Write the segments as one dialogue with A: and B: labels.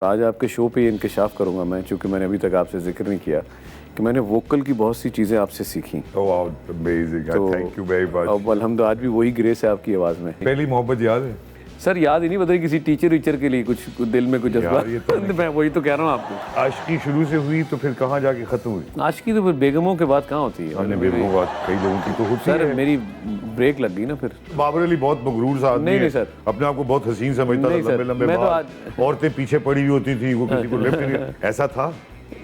A: आज आपके शो पे ये इंकशाफ करूंगा मैं, चूंकि मैंने अभी तक आपसे जिक्र नहीं किया कि मैंने वोकल की बहुत सी चीज़ें आपसे सीखी।
B: Amazing, thank you very much.
A: अब अल्हम्दुलिल्लाह आज भी वही ग्रेस है आपकी आवाज़ में।
B: पहली मोहब्बत याद है?
A: सर याद ही नहीं, बताइए किसी टीचर वीचर के लिए कुछ दिल में कुछ जज्बा।
B: यार, ये तो
A: मैं वही तो कह रहा हूँ आपको।
B: आशिकी शुरू से हुई तो फिर कहाँ जाके खत्म हुई?
A: आशिकी तो फिर बेगमों के बाद कहाँ होती है?
B: हमने बेगमों बात कई लोगों की तो होती
A: सर
B: है।
A: मेरी ब्रेक लग गई ना फिर।
B: बाबर अली बहुत मगरूर सा आदमी
A: नहीं,
B: है।
A: नहीं सर।
B: अपने आप को बहुत हसीन समझता था,
A: नहीं सर,
B: लंबे लंबे
A: मैं तो
B: बाल, औरतें पीछे पड़ी हुई होती थी, वो किसी को लिफ्ट नहीं, ऐसा था।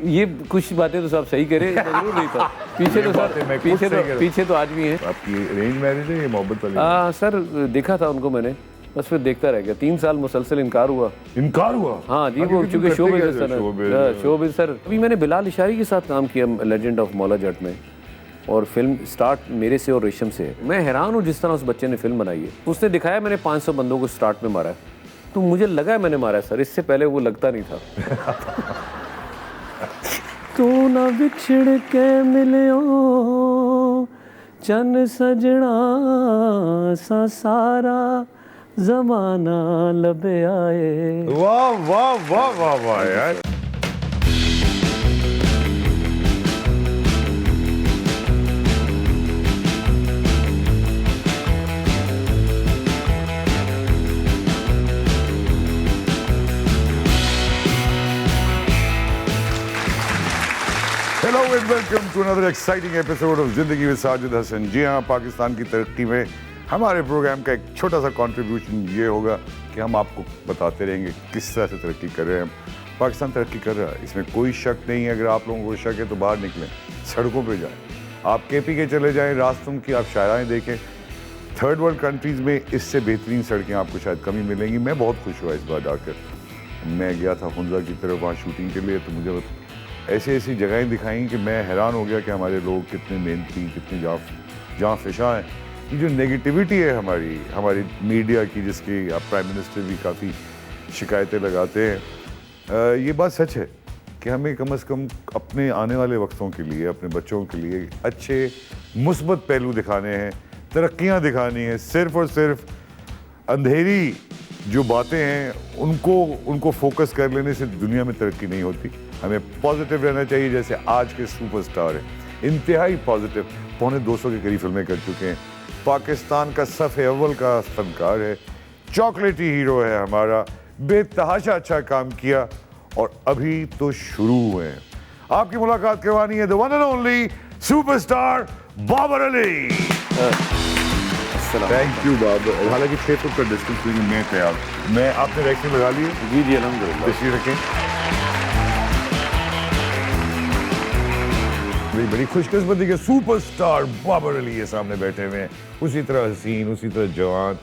A: ये कुछ बातें तो सब सही करे, जरूर नहीं था। पीछे तो सर पीछे तो आज भी हैं।
B: आपकी अरेंज मैरिज है या मोहब्बत वाली?
A: सर देखा था उनको मैंने, बस फिर देखता रह गया। 3 साल मुसलसल इनकार हुआ।
B: इनकार हुआ?
A: हाँ जी, वो चूंकि शो बिजनेस सर। अभी मैंने बिलाल इशारी के साथ काम किया लेजेंड ऑफ मौला जट में, और फिल्म स्टार्ट मेरे से और रेशम से है। मैं हैरान हूँ जिस तरह उस बच्चे ने फिल्म बनाई है। उसने दिखाया मैंने 500 बंदों को स्टार्ट में मारा है, तो मुझे लगा मैंने मारा है सर, इससे पहले वो लगता नहीं था। तू ना बिछड़ के मिलियो चन सजना सा सारा ज़माना लबे आए।
B: वाह वाह वाह वाह वाह यार। Hello and welcome to another exciting episode of Zindagi with Sajid Hasan. जी हाँ, पाकिस्तान की तरक्की में हमारे प्रोग्राम का एक छोटा सा कंट्रीब्यूशन ये होगा कि हम आपको बताते रहेंगे किस तरह से तरक्की कर रहे हैं हम। पाकिस्तान तरक्की कर रहा है, इसमें कोई शक नहीं है। अगर आप लोगों को शक है तो बाहर निकलें, सड़कों पे जाएं, आप KP के चले जाएं, रास्तों की आप शायराएँ देखें। थर्ड वर्ल्ड कंट्रीज़ में इससे बेहतरीन सड़कें आपको शायद कमी मिलेंगी। मैं बहुत खुश हुआ इस बार आकर। मैं गया था हुंजा की तरफ वहाँ शूटिंग के लिए, तो मुझे ऐसी ऐसी जगहें दिखाई कि मैं हैरान हो गया कि हमारे लोग कितने मेहनती, कितने जाँ फिशा हैं। ये जो नेगेटिविटी है हमारी मीडिया की, जिसकी आप प्राइम मिनिस्टर भी काफ़ी शिकायतें लगाते हैं, ये बात सच है कि हमें कम से कम अपने आने वाले वक्तों के लिए, अपने बच्चों के लिए अच्छे मुस्बत पहलू दिखाने हैं, तरक्कियाँ दिखानी है। सिर्फ़ और सिर्फ अंधेरी जो बातें हैं उनको फोकस कर लेने से दुनिया में तरक्की नहीं होती। हमें पॉजिटिव रहना चाहिए, जैसे आज के सुपरस्टार हैं, इंतहाई पॉजिटिव। 250 के करीब फिल्में कर चुके हैं, पाकिस्तान का सफ़े अव्वल का फनकार है, चॉकलेटी हीरो है हमारा, बेतहाशा अच्छा काम किया और अभी तो शुरू हुए हैं। आपकी मुलाकात करवानी है the one and only superstar Babar Ali. Thank you Babar. हालांकि 6 फुट का डिस्टेंस लेकिन मैं तैयार। मैं आपने वैक्सीन लगा ली है?
A: जी जी अल्हम्दुलिल्लाह।
B: तशरीफ रखें। बड़ी खुशकिस्मती के सुपरस्टार बाबर अली ये सामने बैठे हुए हैं, उसी तरह हसीन, उसी तरह जवान।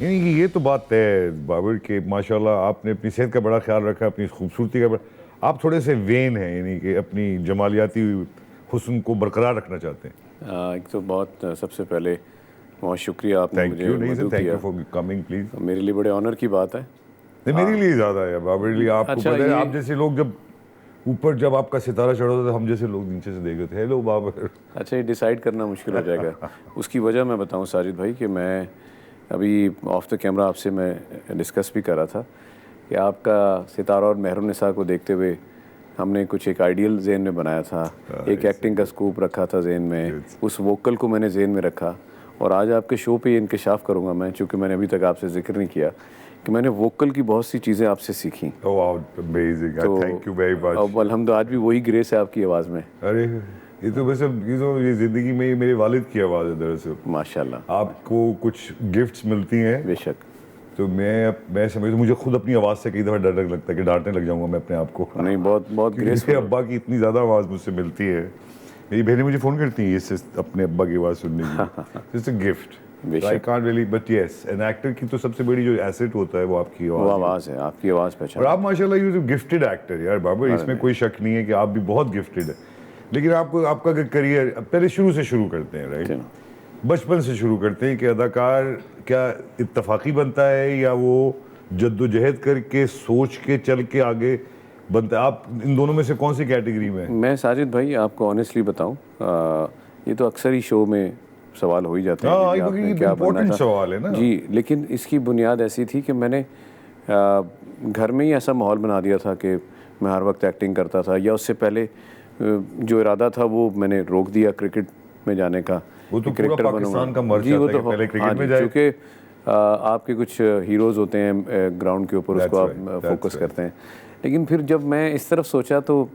B: यानी कि ये तो बात है बाबर के, माशाल्लाह आपने अपनी सेहत का बड़ा ख्याल रखा, अपनी खूबसूरती का आप थोड़े से वेन हैं, यानी कि अपनी जमालियाती हुस्न को बरकरार रखना चाहते हैं।
A: एक तो बहुत सबसे पहले बहुत शुक्रिया आपने मुझे मदद
B: थैंक
A: किया।
B: You for coming please.
A: मेरे लिए बड़े ऑनर की बात है।
B: नहीं, मेरे लिए ज़्यादा है बाबर अली। आपको
A: अच्छा,
B: पता है, आप जैसे लोग जब ऊपर जब आपका सितारा चढ़ा होता था, हम जैसे लोग नीचे से देख रहे थे, हेलो बाबर।
A: अच्छा, ये डिसाइड करना मुश्किल हो जाएगा। उसकी वजह मैं बताऊं साजिद भाई कि मैं अभी ऑफ द कैमरा आपसे मैं डिस्कस भी कर रहा था कि आपका सितारा और महरुन्निसा को देखते हुए हमने कुछ एक आइडियल जेन में बनाया था, एक एक्टिंग का स्कूप रखा था जेन में, उस वोकल को मैंने जेन में रखा। और आज आपके शो पे ये इंकशाफ करूँगा मैं, चूँकि मैंने अभी तक आपसे जिक्र नहीं किया कि मैंने वोकल की बहुत सी चीज़ें आपसे सीखी।
B: Amazing, thank you very much.
A: अब अल्हम्दुलिल्लाह आज भी वही ग्रेस है आपकी आवाज़ में।
B: अरे ये तो वैसे ये ज़िंदगी में मेरे वालिद की आवाज़ है दरअसल।
A: माशाल्लाह।
B: आपको कुछ गिफ्ट्स मिलती हैं
A: बेशक।
B: तो मैं समझ, मुझे खुद अपनी आवाज़ से कई दफ़ा डर लगता है कि डांटने लग जाऊंगा मैं अपने आप को।
A: नहीं, बहुत ग्रेस।
B: मेरे अब्बा की इतनी ज़्यादा आवाज़ मुझसे मिलती है, मेरी बहनें मुझे फ़ोन करती हैं इससे अपने अब्बा की आवाज़ सुनने की। It's a gift. I can't really, but yes, an actor की तो सबसे बड़ी जो एसेट होता है वो आपकी
A: आवाज़ है, आपकी आवाज़ पहचान।
B: और आप माशाल्लाह यू गिफ्टेड एक्टर यार बाबर, इसमें कोई शक नहीं है कि आप भी बहुत गिफ्टेड है। लेकिन आपका करियर पहले शुरू से शुरू करते हैं, राइट? बचपन से शुरू करते हैं कि अदाकार क्या इत्तफाकी बनता है या वो जद्दोजहद करके सोच के चल के आगे बनता है? आप इन दोनों में से कौन सी कैटेगरी में?
A: मैं साजिद भाई आपको ऑनेस्टली बताऊं, ये तो अक्सर ही शो में सवाल हो ही जाते हैं कि क्या बनना था।
B: सवाल है ना
A: जी, लेकिन इसकी बुनियाद ऐसी थी कि मैंने घर में ही ऐसा माहौल बना दिया था कि मैं हर वक्त एक्टिंग करता था, या उससे पहले जो इरादा था वो मैंने रोक दिया क्रिकेट में जाने का।
B: वो तो पूरा पाकिस्तान का मर्ज
A: जी, वो
B: चाहता है
A: तो
B: कि पहले क्रिकेट
A: हाँ
B: में
A: जी,
B: जाए।
A: क्योंकि आपके कुछ हीरोज़ होते हैं ग्राउंड के ऊपर, उसको
B: That's
A: आप
B: right,
A: फोकस
B: that's
A: करते हैं। लेकिन फिर जब मैं इस तरफ सोचा तो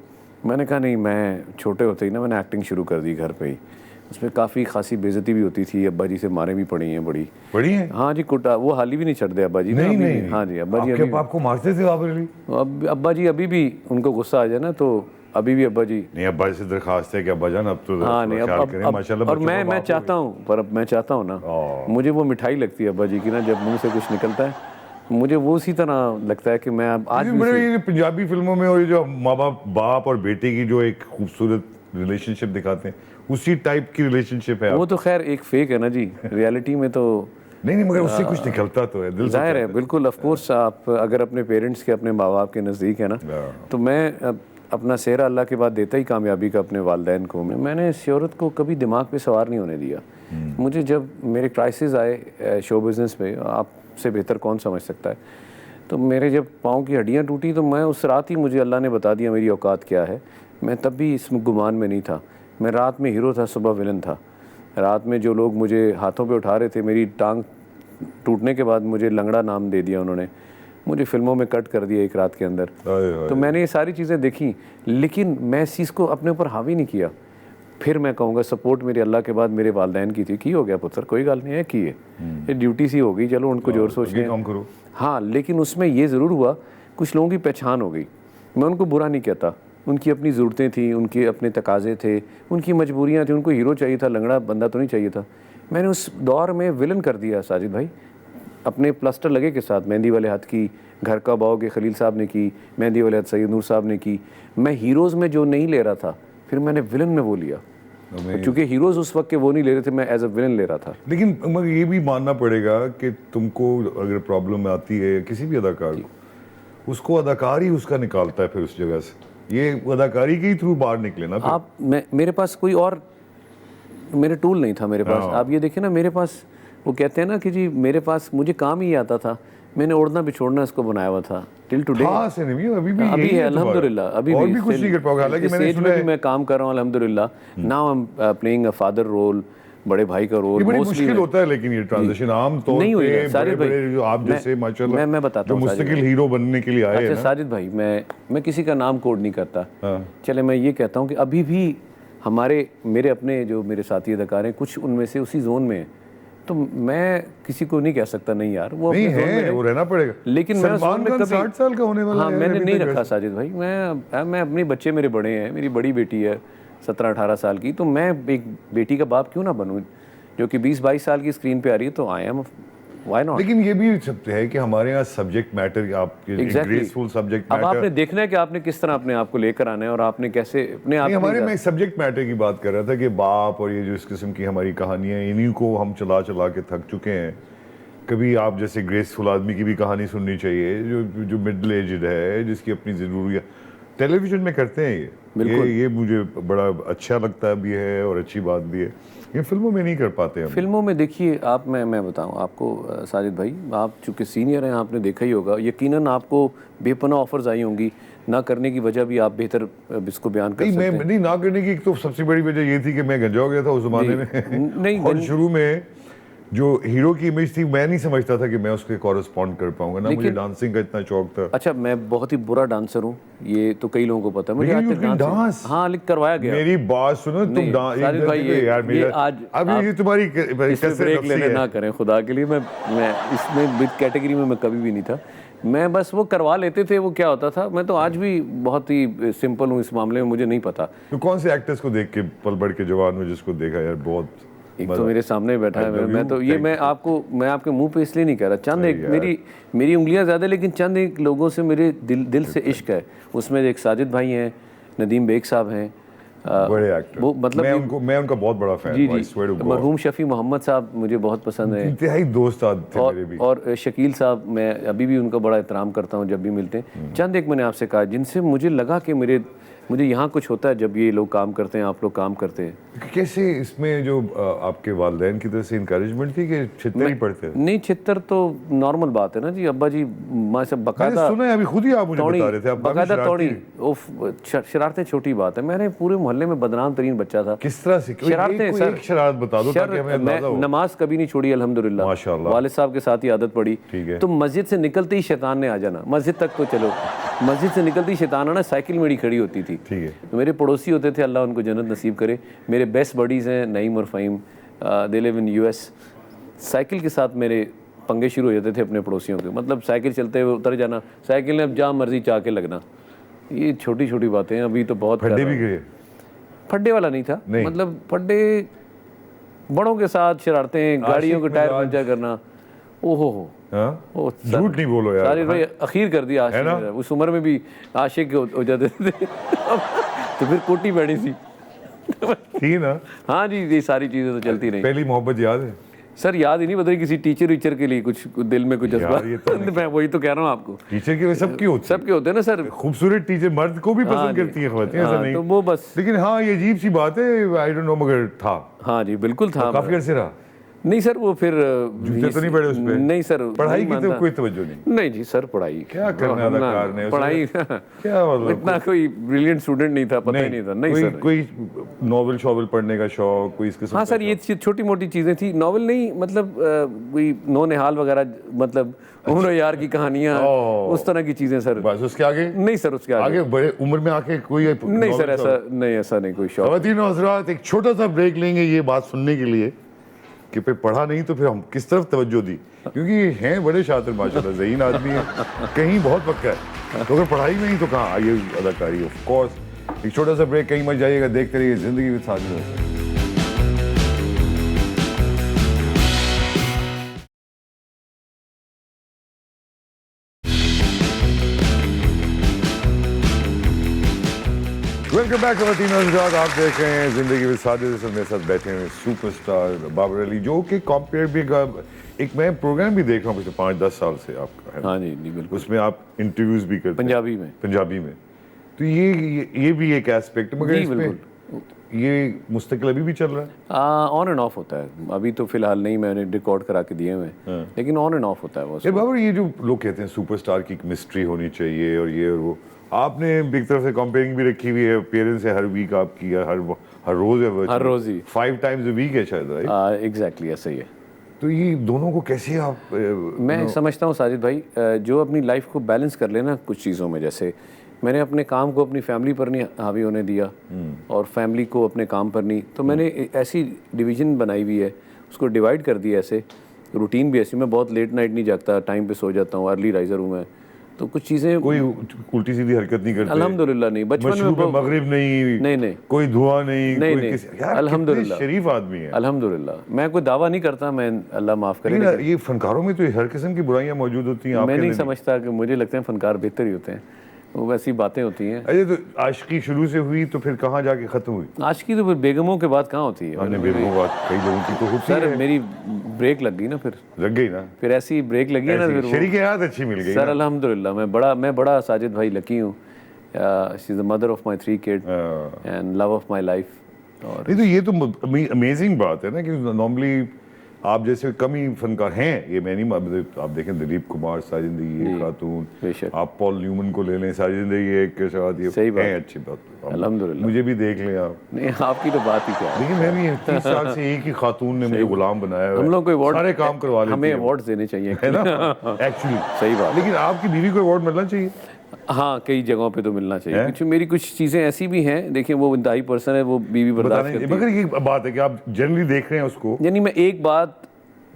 A: मैंने कहा नहीं, मैं छोटे होते ही ना मैंने एक्टिंग शुरू कर दी घर पे ही। उसमें काफ़ी खासी बेइज्जती भी होती थी, अब्बा जी से मारें भी पड़ी हैं बड़ी।
B: बड़ी है?
A: हाँ जी, कुटा वो हाल ही भी नहीं छड़ते अब्बा जी ना,
B: नहीं
A: अभी
B: नहीं
A: भी। हाँ जी, अब्बा जी
B: आपके
A: अभी
B: बाप को मारते थे आप really?
A: अब अब्बा जी अभी भी उनको गुस्सा आ जाए ना तो अभी भी अब्बा जी।
B: नहीं, अब्बा से दरखास्त है कि अब्बा जान अब तो
A: हाँ
B: थोड़ा
A: नहीं,
B: ख्याल करें, माशाल्लाह
A: और
B: बच्चों का
A: मैं
B: बाप हो
A: चाहता हूँ, पर अब मैं चाहता हूँ ना, मुझे वो मिठाई लगती है अब्बा जी की ना, जब मुंह से कुछ निकलता है मुझे वो उसी तरह लगता है कि मैं अब आज
B: ये
A: भी
B: बड़े ये पंजाबी फिल्मों में और ये जो माँ बाप और बेटे की जो एक खूबसूरत रिलेशनशिप दिखाते हैं, उसी टाइप की रिलेशनशिप है
A: वो तो खैर एक फेक है ना जी, रियलिटी में तो
B: नहीं मगर उससे कुछ निकलता तो है, दिल से
A: जाहिर है,
B: चाहता
A: बिल्कुल ऑफ कोर्स। आप अगर अपने पेरेंट्स के, अपने माँ बाप के नज़दीक है ना, तो मैं अपना सेहरा अल्लाह के बाद देता ही कामयाबी का अपने वालिदैन को। मैंने शोहरत को कभी दिमाग पे सवार नहीं होने दिया। मुझे जब मेरे क्राइसिस आए शो बिज़नेस में, आपसे बेहतर कौन समझ सकता है, तो मेरे जब पाँव की हड्डियाँ टूटी तो मैं उस रात ही, मुझे अल्लाह ने बता दिया मेरी औकात क्या है। मैं तब भी इस गुमान में नहीं था। मैं रात में हीरो था, सुबह विलन था। रात में जो लोग मुझे हाथों पे उठा रहे थे, मेरी टांग टूटने के बाद मुझे लंगड़ा नाम दे दिया उन्होंने, मुझे फिल्मों में कट कर दिया एक रात के अंदर। तो मैंने ये सारी चीज़ें देखी, लेकिन मैं इस चीज़ को अपने ऊपर हावी नहीं किया। फिर मैं कहूँगा सपोर्ट मेरे अल्लाह के बाद मेरे वालिदैन की थी। की हो गया पुत्र, कोई गल नहीं है, की है, ये ड्यूटी सी हो गई, चलो उनको जोर सोचने
B: काम करो।
A: हाँ, लेकिन उसमें ये ज़रूर हुआ, कुछ लोगों की पहचान हो गई। मैं उनको बुरा नहीं कहता, उनकी अपनी ज़रूरतें थी, उनके अपने तकाजे थे, उनकी मजबूरियाँ थी, उनको हीरो चाहिए था, लंगड़ा बंदा तो नहीं चाहिए था। मैंने उस दौर में विलन कर दिया साजिद भाई, अपने प्लास्टर लगे के साथ। मेहंदी वाले हाथ की घर का बाओगे खलील साहब ने की, मेहंदी वाले हाथ सैयद नूर साहब ने की। मैं हीरोज़ में जो नहीं ले रहा था, फिर मैंने विलन में वो लिया, क्योंकि हीरोज़ उस वक्त के वो नहीं ले रहे थे, मैं एज अ विलन ले रहा था।
B: लेकिन मगर ये भी मानना पड़ेगा कि तुमको अगर प्रॉब्लम आती है किसी भी अदाकार को, उसको अदाकार ही उसका निकालता है फिर उस जगह से, ये अदाकारी के ही थ्रू बाहर निकले ना फिर।
A: मेरे पास कोई और मेरे टूल नहीं था मेरे पास। आप ये देखिए ना, मेरे पास वो कहते हैं ना कि जी मेरे पास, मुझे काम ही आता था, मैंने ओढ़ना बिछोड़ना इसको बनाया हुआ था टिल टुडे।
B: हाँ से नहीं, अभी भी
A: अभी
B: यही
A: है अल्हम्दुलिल्लाह, अभी
B: और भी कुछ नहीं कर पाओगे। हालांकि मैंने
A: स्टेज
B: सुना
A: में
B: है
A: भी मैं काम कर रहा हूँ अल्हम्दुलिल्लाह। Now I am playing a father role, बड़े भाई का रोल।
B: ये बड़ी मुश्किल होता है, लेकिन ये ट्रांजिशन आम तौर
A: नहीं हुई
B: पे
A: है साजिद भाई।
B: बड़े जो आप जैसे माशाल्लाह
A: मैं बताता
B: जो
A: हूँ साजिद
B: मुस्तकिल हीरो बनने के लिए आए हैं
A: अच्छा
B: ना।
A: साजिद भाई, मैं किसी का नाम कोड नहीं करता।
B: हाँ।
A: चले मैं ये कहता हूँ कि अभी भी हमारे मेरे अपने जो मेरे साथी अदाकार हैं, कुछ उनमें से उसी जोन में हैं, तो मैं किसी को नहीं कह सकता नहीं यार वो
B: नहीं
A: अपने जोन में
B: है, वो रहना पड़ेगा।
A: लेकिन मैं उस जोन
B: सलमान
A: में
B: खान
A: कभी
B: 60 साल का होने वाला
A: हाँ
B: है,
A: मैंने
B: अभी
A: नहीं
B: तक
A: रखा साजिद भाई। मैं अपने बच्चे मेरे बड़े हैं, मेरी बड़ी बेटी है 17-18 साल की, तो मैं एक बेटी का बाप क्यों ना बनूं जो कि 20-22 साल की स्क्रीन पे आ रही है, तो आई एम व्हाई नॉट।
B: लेकिन ये भी सत्य है कि हमारे यहाँ सब्जेक्ट मैटर, आपके ग्रेसफुल सब्जेक्ट
A: अब
B: मैटर।
A: आपने देखना है कि आपने किस तरह अपने आप को लेकर आना है और आपने कैसे अपने आप
B: नहीं, हमारे में सब्जेक्ट मैटर की बात कर रहा था कि बाप और ये जो इस किस्म की हमारी कहानियां, इन्हीं को हम चला चला के थक चुके हैं। कभी आप जैसे ग्रेसफुल आदमी की भी कहानी सुननी चाहिए, जो मिडिल एजड है, जिसकी अपनी ज़रूरियात टेलीविज़न में करते हैं। ये मुझे बड़ा अच्छा लगता भी है और अच्छी बात भी है। ये फिल्मों में नहीं कर पाते हम।
A: फिल्मों में देखिए आप, मैं बताऊं आपको साजिद भाई, आप चूँकि सीनियर हैं, आपने देखा ही होगा, यकीनन आपको बेपनाह ऑफर्स आई होंगी, ना करने की वजह भी आप बेहतर इसको बयान कर सकते हैं।
B: नहीं, ना करने की तो सबसे बड़ी वजह ये थी कि मैं गंजा हो गया था उस ज़माने में।
A: नहीं
B: और शुरू में जो हीरो की इमेज थी, मैं नहीं समझता था कि मैं उसके कॉरेस्पॉन्ड कर पाऊंगा ना, मुझे डांसिंग का इतना शौक था।
A: अच्छा, मैं बहुत ही बुरा डांसर हूँ, ये तो कई लोगों को पता है। मुझे आज तक डांस हाँ लिख करवाया गया।
B: मेरी बात सुनो, तुम
A: साजिद भाई ये आज
B: अभी ये तुम्हारी
A: ब्रेक लेने ना करें खुदा के लिए। मैं इसमें कैटेगरी में मैं कभी भी नहीं था। मैं बस वो करवा लेते थे, वो क्या होता था। मैं तो आज भी बहुत ही सिंपल हूँ इस मामले में, मुझे नहीं पता।
B: तो कौन से एक्टर्स को देख के पल बढ़ के जवान में जिसको देखा यार, बहुत
A: एक तो मेरे सामने बैठा है, मैं तो ये मैं आपके मुंह पे इसलिए नहीं कह रहा, चंद एक मेरी उंगलियां ज़्यादा, लेकिन चंद एक लोगों से मेरे दिल से इश्क है। उसमें एक साजिद भाई हैं, नदीम बेग साहब हैं,
B: बड़े एक्टर,
A: वो मतलब
B: मैं उनका बहुत बड़ा फैन
A: जी
B: हूं, I
A: ji,
B: swear to God।
A: मरहूम शफी मोहम्मद साहब मुझे बहुत पसंद है,
B: इंतहाई दोस्त थे मेरे भी।
A: और शकील साहब, मैं अभी भी उनका बड़ा एहतराम करता हूँ जब भी मिलते हैं। चंद एक मैंने आपसे कहा जिनसे मुझे लगा कि मुझे यहाँ कुछ होता है जब ये लोग काम करते हैं, आप लोग काम करते हैं।
B: कैसे इसमें जो आपके वालिदैन की तरफ से इंकरेजमेंट थी कि छितर ही पढ़ते हैं?
A: नहीं, छितर तो नॉर्मल बात है ना जी, अब्बा जी माँ से
B: मैंने
A: बकायदा
B: सुना है, अभी खुद ही आप मुझे बता रहे थे, आप काफी
A: बकायदा तोड़ी,
B: शरारती
A: शरारतें छोटी बात है। मैंने पूरे मोहल्ले में बदनाम तरीन बच्चा था।
B: किस तरह से?
A: शरारतें
B: कोई
A: सर,
B: एक शरारत बता दो ताकि हमें अंदाजा हो।
A: नमाज कभी नहीं छोड़ी अल्हम्दुलिल्लाह,
B: माशाल्लाह।
A: वालिद साहब के साथ ही आदत पड़ी।
B: ठीक है।
A: तो मस्जिद से निकलते ही शैतान ने आ जाना, मस्जिद तक तो चलो, मस्जिद से निकलते ही शैतान आना, साइकिल मेरी खड़ी होती थी।
B: ठीक है।
A: तो मेरे पड़ोसी होते थे, अल्लाह उनको जन्नत नसीब करे, मेरे बेस्ट बडीज़ हैं नईम और Faheem, they live in US। Cycle के साथ मेरे पंगे शुरू हो जाते थे अपने पड़ोसियों के, मतलब साइकिल चलते हुए उतर जाना, साइकिल ने अब जहाँ मर्जी चाह के लगना। ये छोटी छोटी बातें हैं, अभी तो बहुत
B: फड्डे भी गए?
A: फड्डे वाला नहीं था, मतलब फड्डे बड़ों के साथ शरारतें, गाड़ियों के टायर पंचर करना। ओहो हो,
B: झूठ नहीं बोलो यार।
A: सारे भाई अखीर कर दिया आशिक, उस उम्र में भी आशिक हो जाते थे। तो फिर कोटी बैठी
B: थी ना।
A: हाँ जी, ये सारी चीजें तो चलती रही।
B: पहली मोहब्बत याद है?
A: सर याद ही नहीं, बता किसी टीचर वीचर के लिए कुछ दिल में कुछ जज्बा। मैं वही तो कह रहा हूँ आपको,
B: टीचर के सबके होते
A: हैं ना सर।
B: खूबसूरत टीचर मर्द को भी पसंद करती है, ख्वातीन ऐसा नहीं।
A: तो वो बस,
B: लेकिन हाँ ये अजीब सी बात है, आई डोंट नो, मगर था।
A: हाँ जी बिल्कुल था।
B: काफी अरसे रहा?
A: नहीं सर, वो फिर
B: जूते तो नहीं पड़े उस पे?
A: नहीं सर,
B: पढ़ाई की तो कोई तवज्जो नहीं?
A: नहीं जी सर, पढ़ाई
B: क्या करना अदाकार ने,
A: पढ़ाई
B: क्या मतलब
A: इतना कोई ब्रिलियंट स्टूडेंट नहीं था, पता ही नहीं था। नहीं सर,
B: कोई नॉवेल शॉवेल पढ़ने का शौक, कोई इस किस्म?
A: हाँ सर, ये छोटी मोटी चीजें थी, नॉवेल नहीं, मतलब कोई नो निहाल वगैरह, मतलब उम्र यार की कहानियां, उस तरह की चीजें सर।
B: बस उसके आगे
A: नहीं सर, उसके आगे
B: बड़े उम्र में आके कोई
A: नहीं सर, ऐसा नहीं कोई शौक।
B: ख्वातीन और हज़रात, एक छोटा सा ब्रेक लेंगे ये बात सुनने के लिए कि फिर पढ़ा नहीं तो फिर हम किस तरफ तवज्जो दी, क्योंकि हैं बड़े शातिर माशाल्लाह, ज़हीन आदमी है, कहीं बहुत पक्का है, तो अगर पढ़ाई में ही तो कहाँ आइए अदाकारी। ऑफ कोर्स एक छोटा सा ब्रेक, कहीं मत जाइएगा, देखते रहिए Zindagi with Sajid Hasan. Welcome back ख़वातीन और हज़रात, आप देख रहे हैं ज़िंदगी विद साजिद हसन। मेरे साथ बैठे हुए सुपरस्टार बाबर अली, जो कि कंपेयर भी एक मैं प्रोग्राम भी देख रहा हूँ पिछले 5-10 साल से आपका, है ना?
A: हाँ जी बिल्कुल।
B: उसमें आप इंटरव्यूज भी करते हैं पंजाबी में, तो ये भी एक एस्पेक्ट, मगर इसमें ये मुस्तकिल अभी भी चल रहा है?
A: ऑन एंड ऑफ होता है, अभी तो फिलहाल नहीं, मैंने रिकॉर्ड करा के दिए हुए हैं, लेकिन ऑन एंड ऑफ होता है वो।
B: बाबर, ये जो लोग कहते हैं सुपरस्टार की एक मिस्ट्री होनी चाहिए और ये और वो, आपने एक तरफ से कंपेयरिंग भी रखी हुई है, अपीयरेंस है हर वीक आपकी, हर रोज है,
A: हर रोज ही
B: 5 times a week है शायद, राइट?
A: एग्जैक्टली ऐसा ही है।
B: तो ये दोनों को कैसे आप
A: मैं समझता हूँ साजिद भाई, जो अपनी लाइफ को बैलेंस कर लेना कुछ चीज़ों में, जैसे मैंने अपने काम को अपनी फैमिली पर नहीं हावी होने दिया और फैमिली को अपने काम पर नहीं, तो मैंने ऐसी डिवीज़न बनाई हुई है, उसको डिवाइड कर दिया ऐसे, रूटीन भी ऐसी, मैं बहुत लेट नाइट नहीं जागता, टाइम पे सो जाता हूँ, अर्ली राइजर हूँ मैं, तो कुछ चीज़ें,
B: कोई उल्टी सीधी हरकत नहीं करते?
A: अल्हम्दुलिल्लाह नहीं, बचपन में
B: मगरिब नहीं, कोई दुआ नहीं,
A: अल्हम्दुलिल्लाह
B: शरीफ आदमी है,
A: अल्हम्दुलिल्लाह। मैं कोई दावा नहीं करता, मैं अल्लाह माफ़ करे,
B: ये फनकारों में तो हर किस्म की बुराइयां मौजूद होती हैं।
A: मैं नहीं समझता कि, मुझे लगता है फनकार बेहतर ही होते हैं, वो वैसी बातें होती हैं।
B: अरे तो आशिकी शुरू से हुई तो फिर कहाँ जाके खत्म हुई?
A: आशिकी तो फिर बेगमों के बाद कहाँ होती है?
B: बेगमों के बाद कई लोगों की तो होती है।
A: सर मेरी ब्रेक लग गई ना, फिर
B: लग गई ना,
A: फिर ऐसी ब्रेक लगी है ना, फिर
B: शरीक याद अच्छी मिल गई
A: सर, अल्हम्दुलिल्लाह। मैं बड़ा साजिद भाई लकी हूँ, she is the mother of my 3 kids and love of my life. और
B: नहीं तो ये तो अमेजिंग बात है ना कि नॉर्मली आप जैसे कम ही फनकार हैं, ये मैं नहीं, आप देखें दिलीप कुमार, सारी जिंदगी एक खातून, आप पॉल न्यूमन को ले लें, सारी जिंदगी एक के साथ, ये
A: सही बात है,
B: अच्छी बात,
A: अल्हम्दुलिल्लाह।
B: मुझे भी देख लें आप।
A: नहीं, आपकी तो बात ही क्या है,
B: लेकिन मैं भी 30 साल से एक ही खातून ने मुझे गुलाम बनाया है।
A: हम लोग को अवार्ड,
B: सारे काम करवा लेते हैं,
A: हमें अवार्ड देने चाहिए,
B: है ना? एक्चुअली
A: सही बात।
B: लेकिन आपकी बीवी को अवार्ड मिलना चाहिए।
A: हाँ, कई जगहों पे तो मिलना चाहिए, कुछ मेरी कुछ चीज़ें ऐसी भी हैं, देखिए वो इंतहाई पर्सन है, वो बीवी बर्दाश्त करती है।
B: मगर ये बात है कि आप जनरली देख रहे हैं उसको,
A: यानी मैं एक बात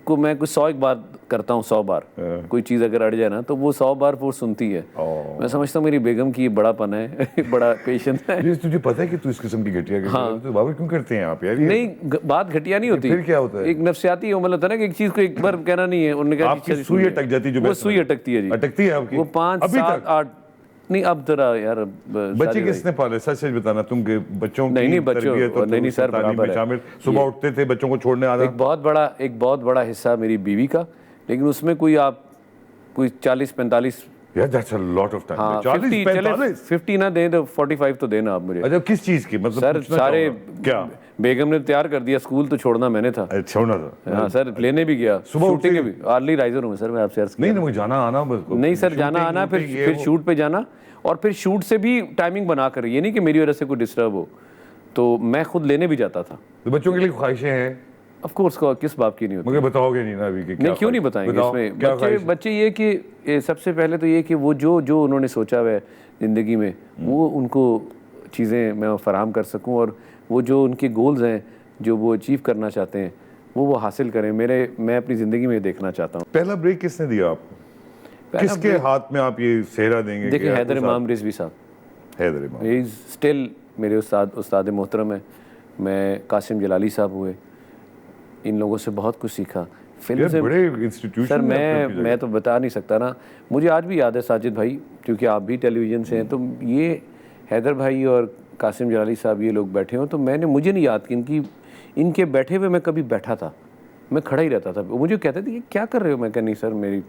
A: को मैं कुछ 100 एक बार करता हूँ, 100 बार कोई चीज़ अगर अड़ जाए ना, तो वो 100 बार वो सुनती है। मैं समझता हूँ मेरी बेगम की ये बड़ापन है, बड़ा पेशेंस है।
B: तुझे पता है कि तू इस किस्म की घटिया तो बाबर क्यों करते हैं आप यार?
A: नहीं, बात घटिया नहीं होती,
B: फिर क्या होता है?
A: एक नफ्सियाती मतलब होता है ना कि एक चीज़ को एक बार कहना नहीं है, उन्होंने कहा
B: आपकी सुई अटक जाती, जो
A: वो सुई अटकती है जी,
B: अटकती है आपकी,
A: वो 5, 7, 8 नहीं अब जरा यार
B: बच्चे किसने पाले? सच सच बताना, तुम बच्चों
A: नहीं,
B: की
A: बच्चों
B: तरबियत और
A: नहीं सर
B: तालीम में
A: बराबर है।
B: शामिल, सुबह उठते थे, बच्चों को छोड़ने आना।
A: एक बहुत बड़ा हिस्सा मेरी बीवी का, लेकिन उसमें कोई 40-45
B: यार that's a lot of time.
A: हाँ
B: 40 45
A: 50 ना दें तो 45 तो देना आप मुझे।
B: अच्छा, किस चीज की मतलब?
A: सर सारे
B: क्या
A: बेगम ने तैयार कर दिया, स्कूल तो छोड़ना मैंने था।
B: छोड़ना था?
A: हाँ सर, लेने भी गया,
B: सुबह
A: शूटिंग
B: उठते
A: भी, अर्ली राइजर हूँ सर मैं, आपसे अर्ज
B: नहीं, मुझे जाना आना बस।
A: नहीं सर, जाना आना, फिर शूट पे जाना, और फिर शूट से भी टाइमिंग बना कर, ये नहीं कि मेरी वजह से कोई डिस्टर्ब हो, तो मैं खुद लेने भी जाता था।
B: तो बच्चों के लिए ख्वाहिशें हैं
A: ऑफ कोर्स, किस बाप की नहीं होती?
B: मुझे बताओगे नहीं ना अभी कि
A: नहीं, क्यों नहीं बताएंगे इसमें? बच्चे ये कि सबसे पहले तो ये कि वो जो उन्होंने सोचा हुआ है ज़िंदगी में, वो उनको चीज़ें मैं फराहम कर सकूं, और वो जो उनके गोल्स हैं, जो वो अचीव करना चाहते हैं, वो हासिल करें। मैं अपनी ज़िंदगी में देखना चाहता हूँ।
B: पहला ब्रेक किसने दिया आपको? किसके हाथ में आप ये सेहरा देंगे?
A: देखिए, हैदर इमाम रिजवी साहब,
B: हैदर इमाम
A: ही इज़ स्टिल मेरे उस्ताद मोहतरम है। मैं कासिम जलाली साहब हुए, इन लोगों से बहुत कुछ सीखा। फिल्म से
B: बड़े इंस्टीट्यूशन
A: सर मैं तो बता नहीं सकता ना, मुझे आज भी याद है साजिद भाई, क्योंकि आप भी टेलीविज़न से हैं, तो ये हैदर भाई और कासिम जलाली साहब ये लोग बैठे हों, तो मुझे नहीं याद कि इनके बैठे हुए मैं कभी बैठा था, मैं खड़ा ही रहता था। मुझे कहते थे ये क्या कर रहे हो? मैं कहा नहीं सर मेरी।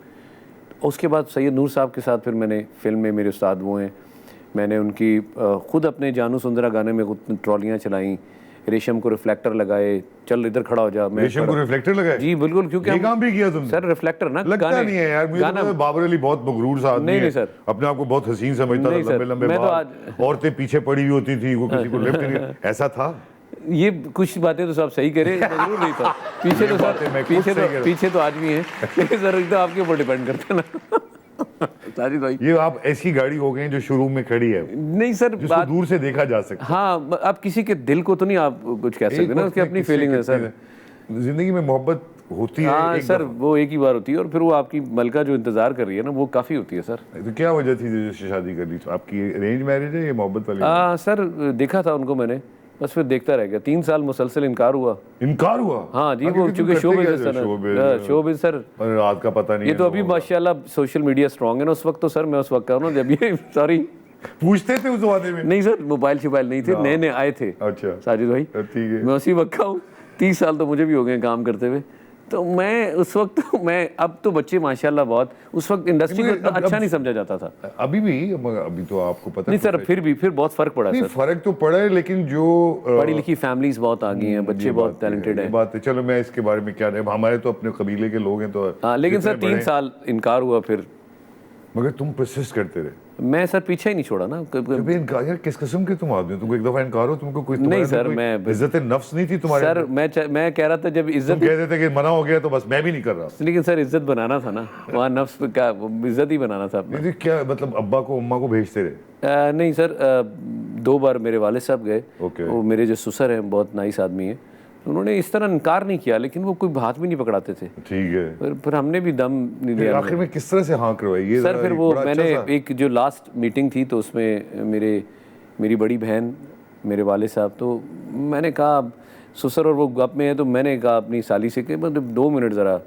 A: उसके बाद सैयद नूर साहब के साथ फिर मैंने फिल्म में, मेरे उस्ताद वो हैं, मैंने उनकी खुद अपने जानू सुंदरा गाने में ट्रॉलियाँ चलाई, रेशम को रिफ्लेक्टर लगाए, चल इधर खड़ा हो जा। मैं
B: रेशम को रिफ्लेक्टर लगाए?
A: जी बिल्कुल, क्योंकि
B: ये काम भी किया तुमने?
A: सर रिफ्लेक्टर ना
B: लगता नहीं है यार मुझे, तो बाबर अली बहुत मगरूर सा आदमी है।
A: नहीं सर,
B: अपने आप को बहुत हसीन समझता था, लंबे लंबे बाल, औरतें पीछे पड़ी हुई होती थी, वो किसी को लिफ्ट नहीं, ऐसा था।
A: ये कुछ बातें तो सब सही करे, जरूर नहीं था। पीछे तो सर पीछे तो आज भी हैं, लेकिन सर एकदम आपके ऊपर डिपेंड करते हैं ना साजिद भाई।
B: ये आप ऐसी गाड़ी हो गई जो शोरूम में खड़ी है?
A: नहीं सर,
B: जिसको दूर से देखा जा सकता है।
A: हाँ, आप किसी के दिल को तो नहीं आप कुछ कह सकते ना, उसकी अपनी फीलिंग है सर।
B: जिंदगी में मोहब्बत होती है।
A: हाँ सर, वो एक ही बार होती है, और फिर वो आपकी मलका जो इंतजार कर रही है ना, वो काफ़ी होती है सर।
B: तो क्या वजह थी जो शादी कर ली? आपकी अरेंज मैरिज है या मोहब्बत वाली?
A: सर देखा था उनको मैंने, बस फिर देखता रह गया। 3 साल मुसलसल इनकार हुआ। हाँ जी, वो चूंकि शोबिज़ सर,
B: रात का पता नहीं।
A: ये तो अभी माशाल्लाह सोशल मीडिया स्ट्रॉन्ग है ना, उस वक्त तो सर मैं उस वक्त कह रहा हूँ जब ये सॉरी
B: पूछते थे उस जमाने में? नहीं
A: सर, मोबाइल नहीं थे, नए नए आए थे।
B: अच्छा
A: साजिद भाई,
B: ठीक है,
A: मैं उसी वक्त का हूँ। 30 साल तो मुझे भी हो गए काम करते हुए, तो मैं उस वक्त अब तो बच्चे माशाल्लाह बहुत, उस वक्त इंडस्ट्री को अच्छा नहीं समझा जाता था।
B: अभी तो आपको पता
A: नहीं सर, फिर बहुत फर्क पड़ा सर।
B: फर्क तो पड़ा है, लेकिन जो
A: पढ़ी लिखी फैमिलीज बहुत आ गई हैं, बच्चे बहुत टैलेंटेड हैं।
B: बात है, चलो मैं इसके बारे में क्या, हमारे तो अपने कबीले के लोग हैं तो।
A: हाँ, लेकिन सर 3 साल इनकार हुआ फिर।
B: मगर तुम परसिस्ट करते रहे?
A: मैं सर पीछे ही नहीं छोड़ा ना।
B: यार किस किस्म के तुम आदमी, तुमको एक दफा इनकार हो, तुमको कोई
A: नहीं सर, मैं
B: इज्जत नफ्स नहीं थी तुम्हारे?
A: सर मैं कह रहा था जब इज्जत
B: कहते थे कि मना हो गया तो बस मैं भी नहीं कर रहा।
A: लेकिन सर इज्जत बनाना था ना, वहाँ नफ्स का इज्जत ही बनाना था।
B: क्या मतलब अब्बा को अम्मा को भेजते रहे?
A: नहीं सर, 2 बार मेरे वाले साहब गए। वो मेरे जो ससुर हैं बहुत नाइस आदमी है, उन्होंने इस तरह इनकार नहीं किया, लेकिन वो कोई हाथ भी नहीं पकड़ाते थे।
B: ठीक है,
A: फिर हमने भी दम नहीं लिया।
B: आखिर में किस तरह से हाँ करवाई
A: सर? फिर वो मैंने एक जो लास्ट मीटिंग थी, तो उसमें मेरी बड़ी बहन, मेरे वाले साहब, तो मैंने कहा ससुर और वो गप में है, तो मैंने कहा अपनी साली से कि मतलब 2 मिनट ज़रा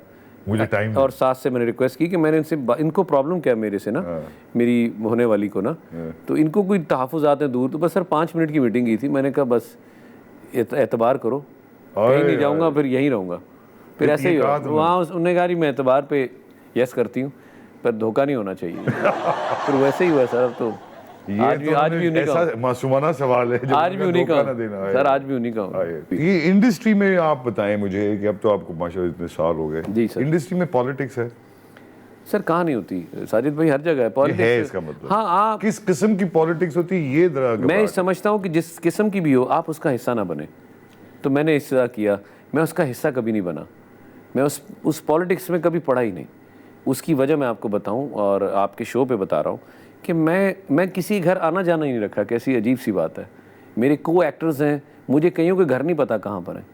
B: मुझे टाइम, और
A: सास से मैंने रिक्वेस्ट की कि मैंने इनको प्रॉब्लम क्या मेरे से ना, मेरी होने वाली को ना, तो इनको कोई तहफ़्फ़ुज़ात हैं दूर, तो बस सर 5 मिनट की मीटिंग की थी। मैंने कहा बस एतबार करो, कहीं नहीं जाऊंगा, फिर यहीं रहूंगा। फिर ऐसे ही वहाँ उन्होंने कहा मैं एतबार पे यस करती हूँ, पर धोखा नहीं होना चाहिए। फिर वैसे ही हुआ सर। अब तो आज भी उन्हीं का
B: मासूमाना सवाल है,
A: आज भी उन्हीं का सर, आज भी उन्हीं का।
B: ये इंडस्ट्री में आप बताएं मुझे कि अब तो आपको माशाल्लाह इतने साल हो गए
A: जी सर,
B: इंडस्ट्री में पॉलिटिक्स है?
A: सर कहाँ नहीं होती साजिद भाई, हर जगह है पॉलिटिक्स
B: है। इसका मतलब
A: हाँ, आप
B: किस किस्म की पॉलिटिक्स होती है ये जरा?
A: मैं समझता हूँ कि जिस किस्म की भी हो, आप उसका हिस्सा ना बने। तो मैंने हिस्सा किया, मैं उसका हिस्सा कभी नहीं बना। मैं उस पॉलिटिक्स में कभी पड़ा ही नहीं। उसकी वजह मैं आपको बताऊं, और आपके शो पे बता रहा हूं कि मैं किसी घर आना जाना ही नहीं रखा। कैसी अजीब सी बात है। मेरे को एक्टर्स हैं, मुझे कईयों के घर नहीं पता कहाँ पर है।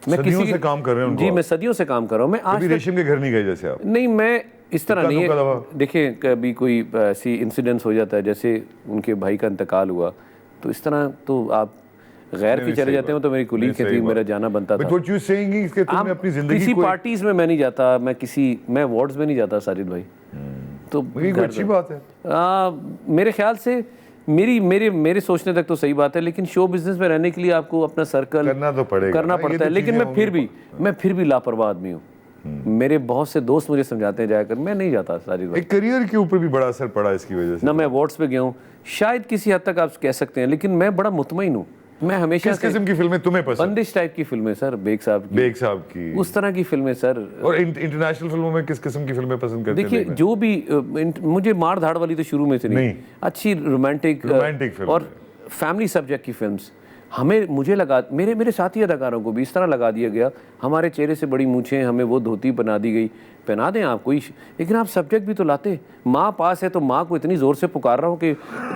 B: मैं किसी से काम कर रहे हैं?
A: जी, मैं सदियों से काम कर रहा हूँ। मैं आज
B: रेशम के घर नहीं गए जैसे आप?
A: नहीं, मैं इस तरह नहीं है। देखिए, कभी कोई ऐसी इंसिडेंट्स हो जाता है, जैसे उनके भाई का इंतकाल हुआ, तो इस तरह तो आप गैर की चले जाते हो। तो मेरी कुलीग के थी, मेरा जाना बनता था।
B: किसी पार्टीज
A: में मैं नहीं जाता, मैं वार्ड्स में नहीं जाता साजिद भाई। तो
B: ये कोई अच्छी बात है।
A: मेरे ख्याल से मेरे सोचने तक तो सही बात है, लेकिन शो बिजनेस में रहने के लिए आपको अपना सर्कल
B: करना तो पड़ेगा,
A: करना पड़ता है। लेकिन मैं फिर भी लापरवाह आदमी हूँ। मेरे बहुत से दोस्त मुझे समझाते हैं जाकर, मैं नहीं जाता साजिद भाई।
B: एक करियर के ऊपर भी बड़ा असर पड़ा इसकी वजह से।
A: ना मैं अवार्ड्स पे गया हूँ, शायद किसी हद तक आप कह सकते हैं, लेकिन मैं बड़ा मुतमईन हूँ। मैं हमेशा
B: किस किस्म की फिल्में तुम्हें पसंद?
A: बंदिश टाइप की फिल्में सर, बेग साहब की उस तरह की फिल्में सर।
B: और इंटरनेशनल फिल्मों में किस किस्म की फिल्में पसंद करते हैं?
A: देखिए जो भी मुझे मार धाड़ वाली तो शुरू में से नहीं। अच्छी रोमांटिक
B: फिल्म
A: और फैमिली सब्जेक्ट की फिल्म्स। मुझे लगा मेरे साथी अदाकारों को भी इस तरह लगा दिया गया, हमारे चेहरे से बड़ी मूछें, हमें वो धोती बना दी गई, पहना दें आप कोई, लेकिन आप सब्जेक्ट भी तो लाते। माँ पास है तो माँ को इतनी ज़ोर से पुकार रहा हूँ कि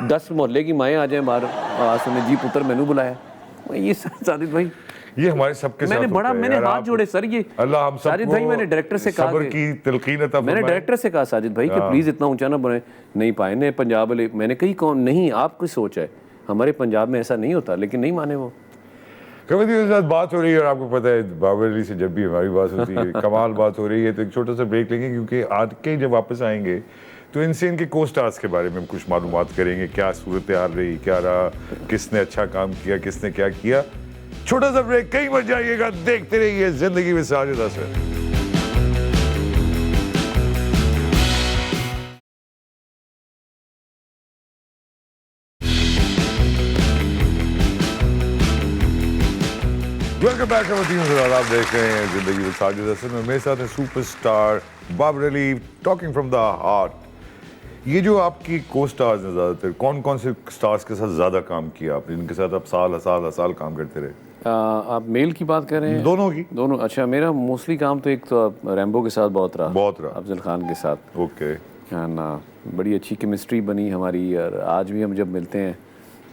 A: 10 मोहल्ले की माएँ आ जाएं बाहर, सुने जी पुत्र मैंने बुलाया। ये साजिद भाई,
B: ये हमारे सबके साथ
A: मैंने हाथ जोड़े सर। ये
B: अल्लाह हम सबको
A: साजिद भाई, मैंने डायरेक्टर से कहा,
B: सब्र की तलकीन अता फरमाए।
A: मैंने डायरेक्टर से कहा साजिद भाई कि प्लीज़ इतना ऊंचा ना बने, नहीं पाए ने पंजाब वाले। मैंने कही कौन नहीं, आपकी सोच है, हमारे पंजाब में ऐसा नहीं होता, लेकिन नहीं माने वो।
B: कभी के साथ बात हो रही है और आपको पता है बाबर अली से जब भी हमारी बात होती है कमाल बात हो रही है, तो एक छोटा सा ब्रेक लेंगे, क्योंकि आज के जब वापस आएंगे तो इनसे इनके को स्टार्स के बारे में हम कुछ मालूमात करेंगे, क्या सूरत हाल रही, क्या रहा, किसने अच्छा काम किया, किसने क्या किया। छोटा सा ब्रेक, कहीं मत जाइएगा, देखते रहिए जिंदगी में साजिद हसन। वेलकम बैक आप देख रहे हैं जिंदगी में साजिद हसन में मेरे साथ है superstar Babar Ali, talking from the heart. ये जो आपकी को स्टार्स हैं, ज़्यादातर कौन कौन से स्टार्स के साथ ज़्यादा काम किया आपने, जिनके साथ आप साल काम करते रहे?
A: आप मेल की बात कर रहे हैं?
B: दोनों।
A: अच्छा, मेरा मोस्टली काम तो एक तो रैम्बो के साथ बहुत रहा, अफजल खान के साथ।
B: ओके।
A: हाँ ना, बड़ी अच्छी केमिस्ट्री बनी हमारी, और आज भी हम जब मिलते हैं,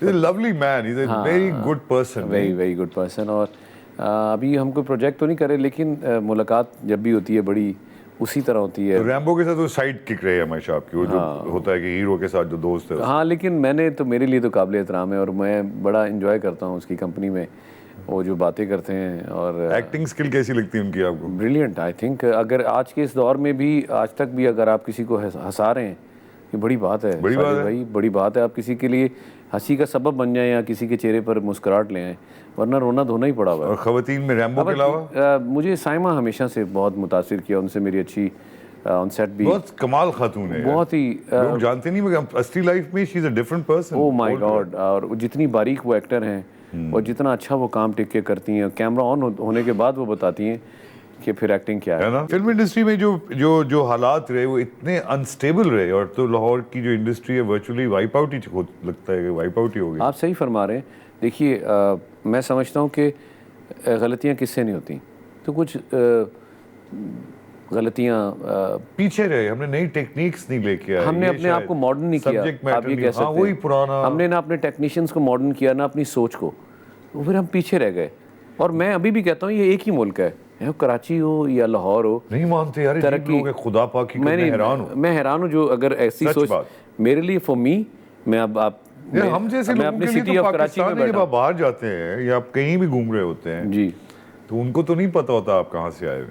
B: lovely man, he is a very good person,
A: very good person. और अभी हम कोई प्रोजेक्ट तो नहीं कर रहे, लेकिन मुलाकात जब भी होती है बड़ी उसी तरह होती है।
B: रैम्बो के साथ वो साइड किक रहे हमेशा आपकी, वो जो होता है कि हीरो के साथ जो दोस्त है।
A: हाँ, लेकिन मेरे लिए तो काबिल एहतराम है, और मैं बड़ा एंजॉय करता हूँ उसकी कंपनी में, वो जो बातें करते हैं। और
B: एक्टिंग स्किल कैसी लगती है उनकी आपको?
A: Brilliant, I think. अगर आज के इस दौर में भी, आज तक भी अगर आप किसी को हंसा रहे हैं, ये बड़ी बात है भाई, बड़ी बात है। आप किसी के लिए हंसी का सबब बन जाए या किसी के चेहरे पर मुस्कुराहट ले आए, वरना रोना धोना ही पड़ा हुआ है।
B: और खवातीन में रैम्बो के अलावा
A: मुझे साइमा हमेशा से बहुत मुतासिर किया, उनसे मेरी अच्छी ऑन सेट भी
B: बहुत कमाल खातून है,
A: बहुत ही
B: लोग जानते नहीं, मगर असली लाइफ में she is a different person.
A: Oh my God. और जितनी बारीक वो एक्टर हैं और जितना अच्छा वो काम टिक के करती हैं, कैमरा ऑन होने के बाद वो बताती हैं कि फिर एक्टिंग क्या है
B: ना। फिल्म इंडस्ट्री में जो हालात रहे वो इतने अनस्टेबल रहे, और तो लाहौर की जो इंडस्ट्री है वर्चुअली वाइप आउट ही लगता है कि वाइप आउट ही हो गई।
A: आप सही फरमा रहे हैं। देखिए, मैं समझता हूँ कि गलतियाँ किससे नहीं होती, तो कुछ गलतियाँ
B: पीछे रहे, हमने नई टेक्निक्स नहीं लेके आए,
A: हमने अपने आप को मॉडर्न नहीं किया, आप ये कह सकते हैं।
B: वही पुराना,
A: हमने ना अपने टेक्नीशियंस को मॉडर्न किया, ना अपनी सोच को, तो फिर हम पीछे रह गए। और मैं अभी भी कहता हूँ ये एक ही मुल्क है, कराची हो या लाहौर हो।
B: नहीं मानते यार,
A: तरक्की
B: खुदा पाकी, मैं
A: हैरान हूँ जो अगर ऐसी सोच मेरे लिए, फॉर मी, मैं अब आप
B: हम जैसे लोगों के लिए तो पाकिस्तान में जब आप बाहर जाते हैं या आप कहीं भी घूम रहे होते हैं
A: जी,
B: तो उनको तो नहीं पता होता आप कहाँ से आए,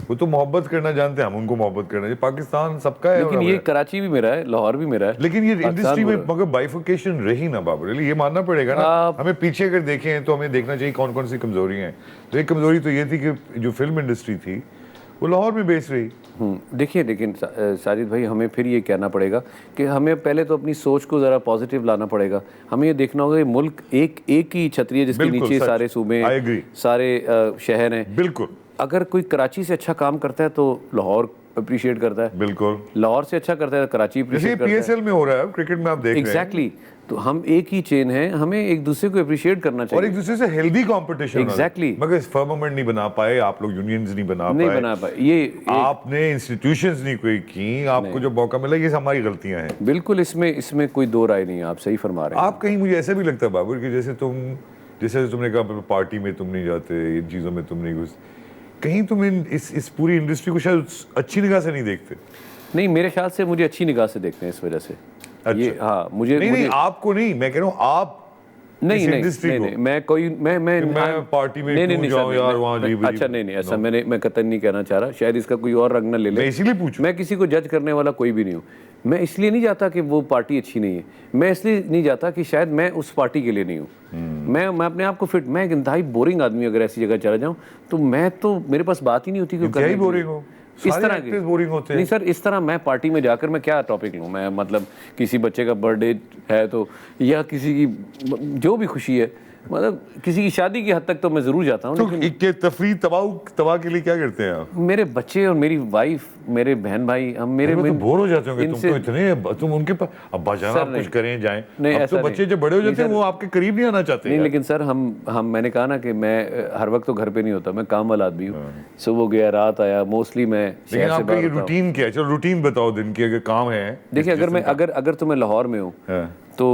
B: वो तो मोहब्बत करना जानते हैं, हम उनको मोहब्बत करना चाहिए। पाकिस्तान सबका है,
A: लेकिन ये कराची भी मेरा है, लाहौर भी मेरा है,
B: लेकिन ये इंडस्ट्री में मगर बाइफिकेशन रही ना बाबर अली, ये मानना पड़ेगा ना। हमें पीछे अगर देखें तो हमें देखना चाहिए कौन कौन सी कमजोरी हैं। तो एक कमजोरी तो ये थी कि जो फिल्म इंडस्ट्री थी वो लाहौर में बेस रही।
A: देखिए, लेकिन साजिद भाई, हमें फिर ये कहना पड़ेगा कि हमें पहले तो अपनी सोच को ज़रा पॉजिटिव लाना पड़ेगा। हमें ये देखना होगा कि मुल्क एक ही छतरी है जिसके नीचे सारे सूबे, सारे शहर हैं।
B: बिल्कुल,
A: अगर कोई कराची से अच्छा काम करता है तो लाहौर अप्रिशिएट करता है,
B: बिल्कुल।
A: लाहौर से अच्छा करता है तो कराची अप्रिशिएट करता है।
B: PSL में हो रहा है, क्रिकेट में आप देख रहे हैं।
A: एग्जैक्टली। तो हम एक ही चेन है, हमें एक दूसरे को अप्रिशिएट करना चाहिए
B: और एक दूसरे से हेल्दी कंपटीशन।
A: एग्जैक्टली।
B: मगर फर्मामेंट नहीं बना पाए आप लोग, यूनियंस नहीं बना पाए,
A: ये
B: आपने इंस्टीट्यूशंस नहीं कोई की, आपको जो मौका मिला, ये हमारी गलतियां हैं।
A: बिल्कुल, इसमें कोई दो राय नहीं है, आप सही फरमा रहे हैं।
B: आप कहीं, मुझे ऐसा भी लगता है बाबर कि जैसे तुमने कहा पार्टी में तुम नहीं जाते, इन चीजों में तुम नहीं घुस, कहीं तुम इस पूरी इंडस्ट्री को शायद अच्छी निगाह से नहीं देखते।
A: नहीं, मेरे ख्याल से मुझे अच्छी निगाह से देखते हैं इस वजह से।
B: अच्छा।
A: ये हाँ, मुझे
B: नहीं, आपको नहीं, मैं कह रहा हूँ आप
A: नहीं नहीं
B: इंडस्ट्री
A: नहीं
B: को
A: नहीं मैं कोई मैं
B: कि मैं पार्टी में
A: नहीं
B: क्यों
A: नहीं
B: जाऊं
A: सर,
B: यार वहाँ
A: मैं-
B: अजीब
A: अच्छा नहीं नहीं ऐसा मैं कतई नहीं कहना चाह रहा, शायद इसका कोई और रंग न ले ले।
B: मैं इसीलिए पूछूं।
A: मैं किसी को जज करने वाला कोई भी नहीं हूँ। मैं इसलिए नहीं जाता कि वो पार्टी अच्छी नहीं है, मैं इसलिए नहीं जाता कि शायद मैं उस पार्टी के लिए नहीं हूँ। मैं अपने आप को फिट, मैं एक इंतहाई बोरिंग आदमी अगर ऐसी जगह चला जाऊँ तो मैं तो मेरे पास बात ही नहीं होती कि
B: क्या ही बोरिंग हो,
A: इस
B: सारे
A: तरह
B: एक्टर्स बोरिंग होते हैं।
A: नहीं सर, इस तरह मैं पार्टी में जाकर मैं क्या टॉपिक लूँ, मैं मतलब किसी बच्चे का बर्थडे है तो, या किसी की जो भी खुशी है, मतलब किसी की शादी की हद तक तो मैं ज़रूर जाता हूँ।
B: तो के तफरी तबाह के लिए क्या करते हैं आप?
A: मेरे बच्चे और मेरी वाइफ, मेरे बहन भाई, हम मेरे
B: तो बोर हो जाते होंगे तुम
A: इनसे-
B: तो इतने, तुम उनके पास अब्बा जान
A: सर,
B: आप कुछ
A: नहीं।
B: करें जाएं।
A: नहीं,
B: अब
A: ऐसा
B: तो बच्चे
A: नहीं।
B: जब बड़े हो
A: नहीं,
B: जाते हैं
A: सर।
B: वो आपके करीब नहीं आना चाहते
A: नहीं,
B: यार।
A: लेकिन सर हम मैंने कहा ना कि मैं हर वक्त तो घर पे नहीं होता, मैं काम वाला आदमी हूँ। सुबह गया रात आया, मोस्टली मैं
B: लेकिन
A: शहर से
B: आपका
A: बाहर
B: ये
A: होता हूँ।
B: रूटीन क्या है? चलो रूटीन बताओ दिन की, अगर काम है।
A: देखिए अगर तो मैं लाहौर में हूँ
B: हाँ।
A: तो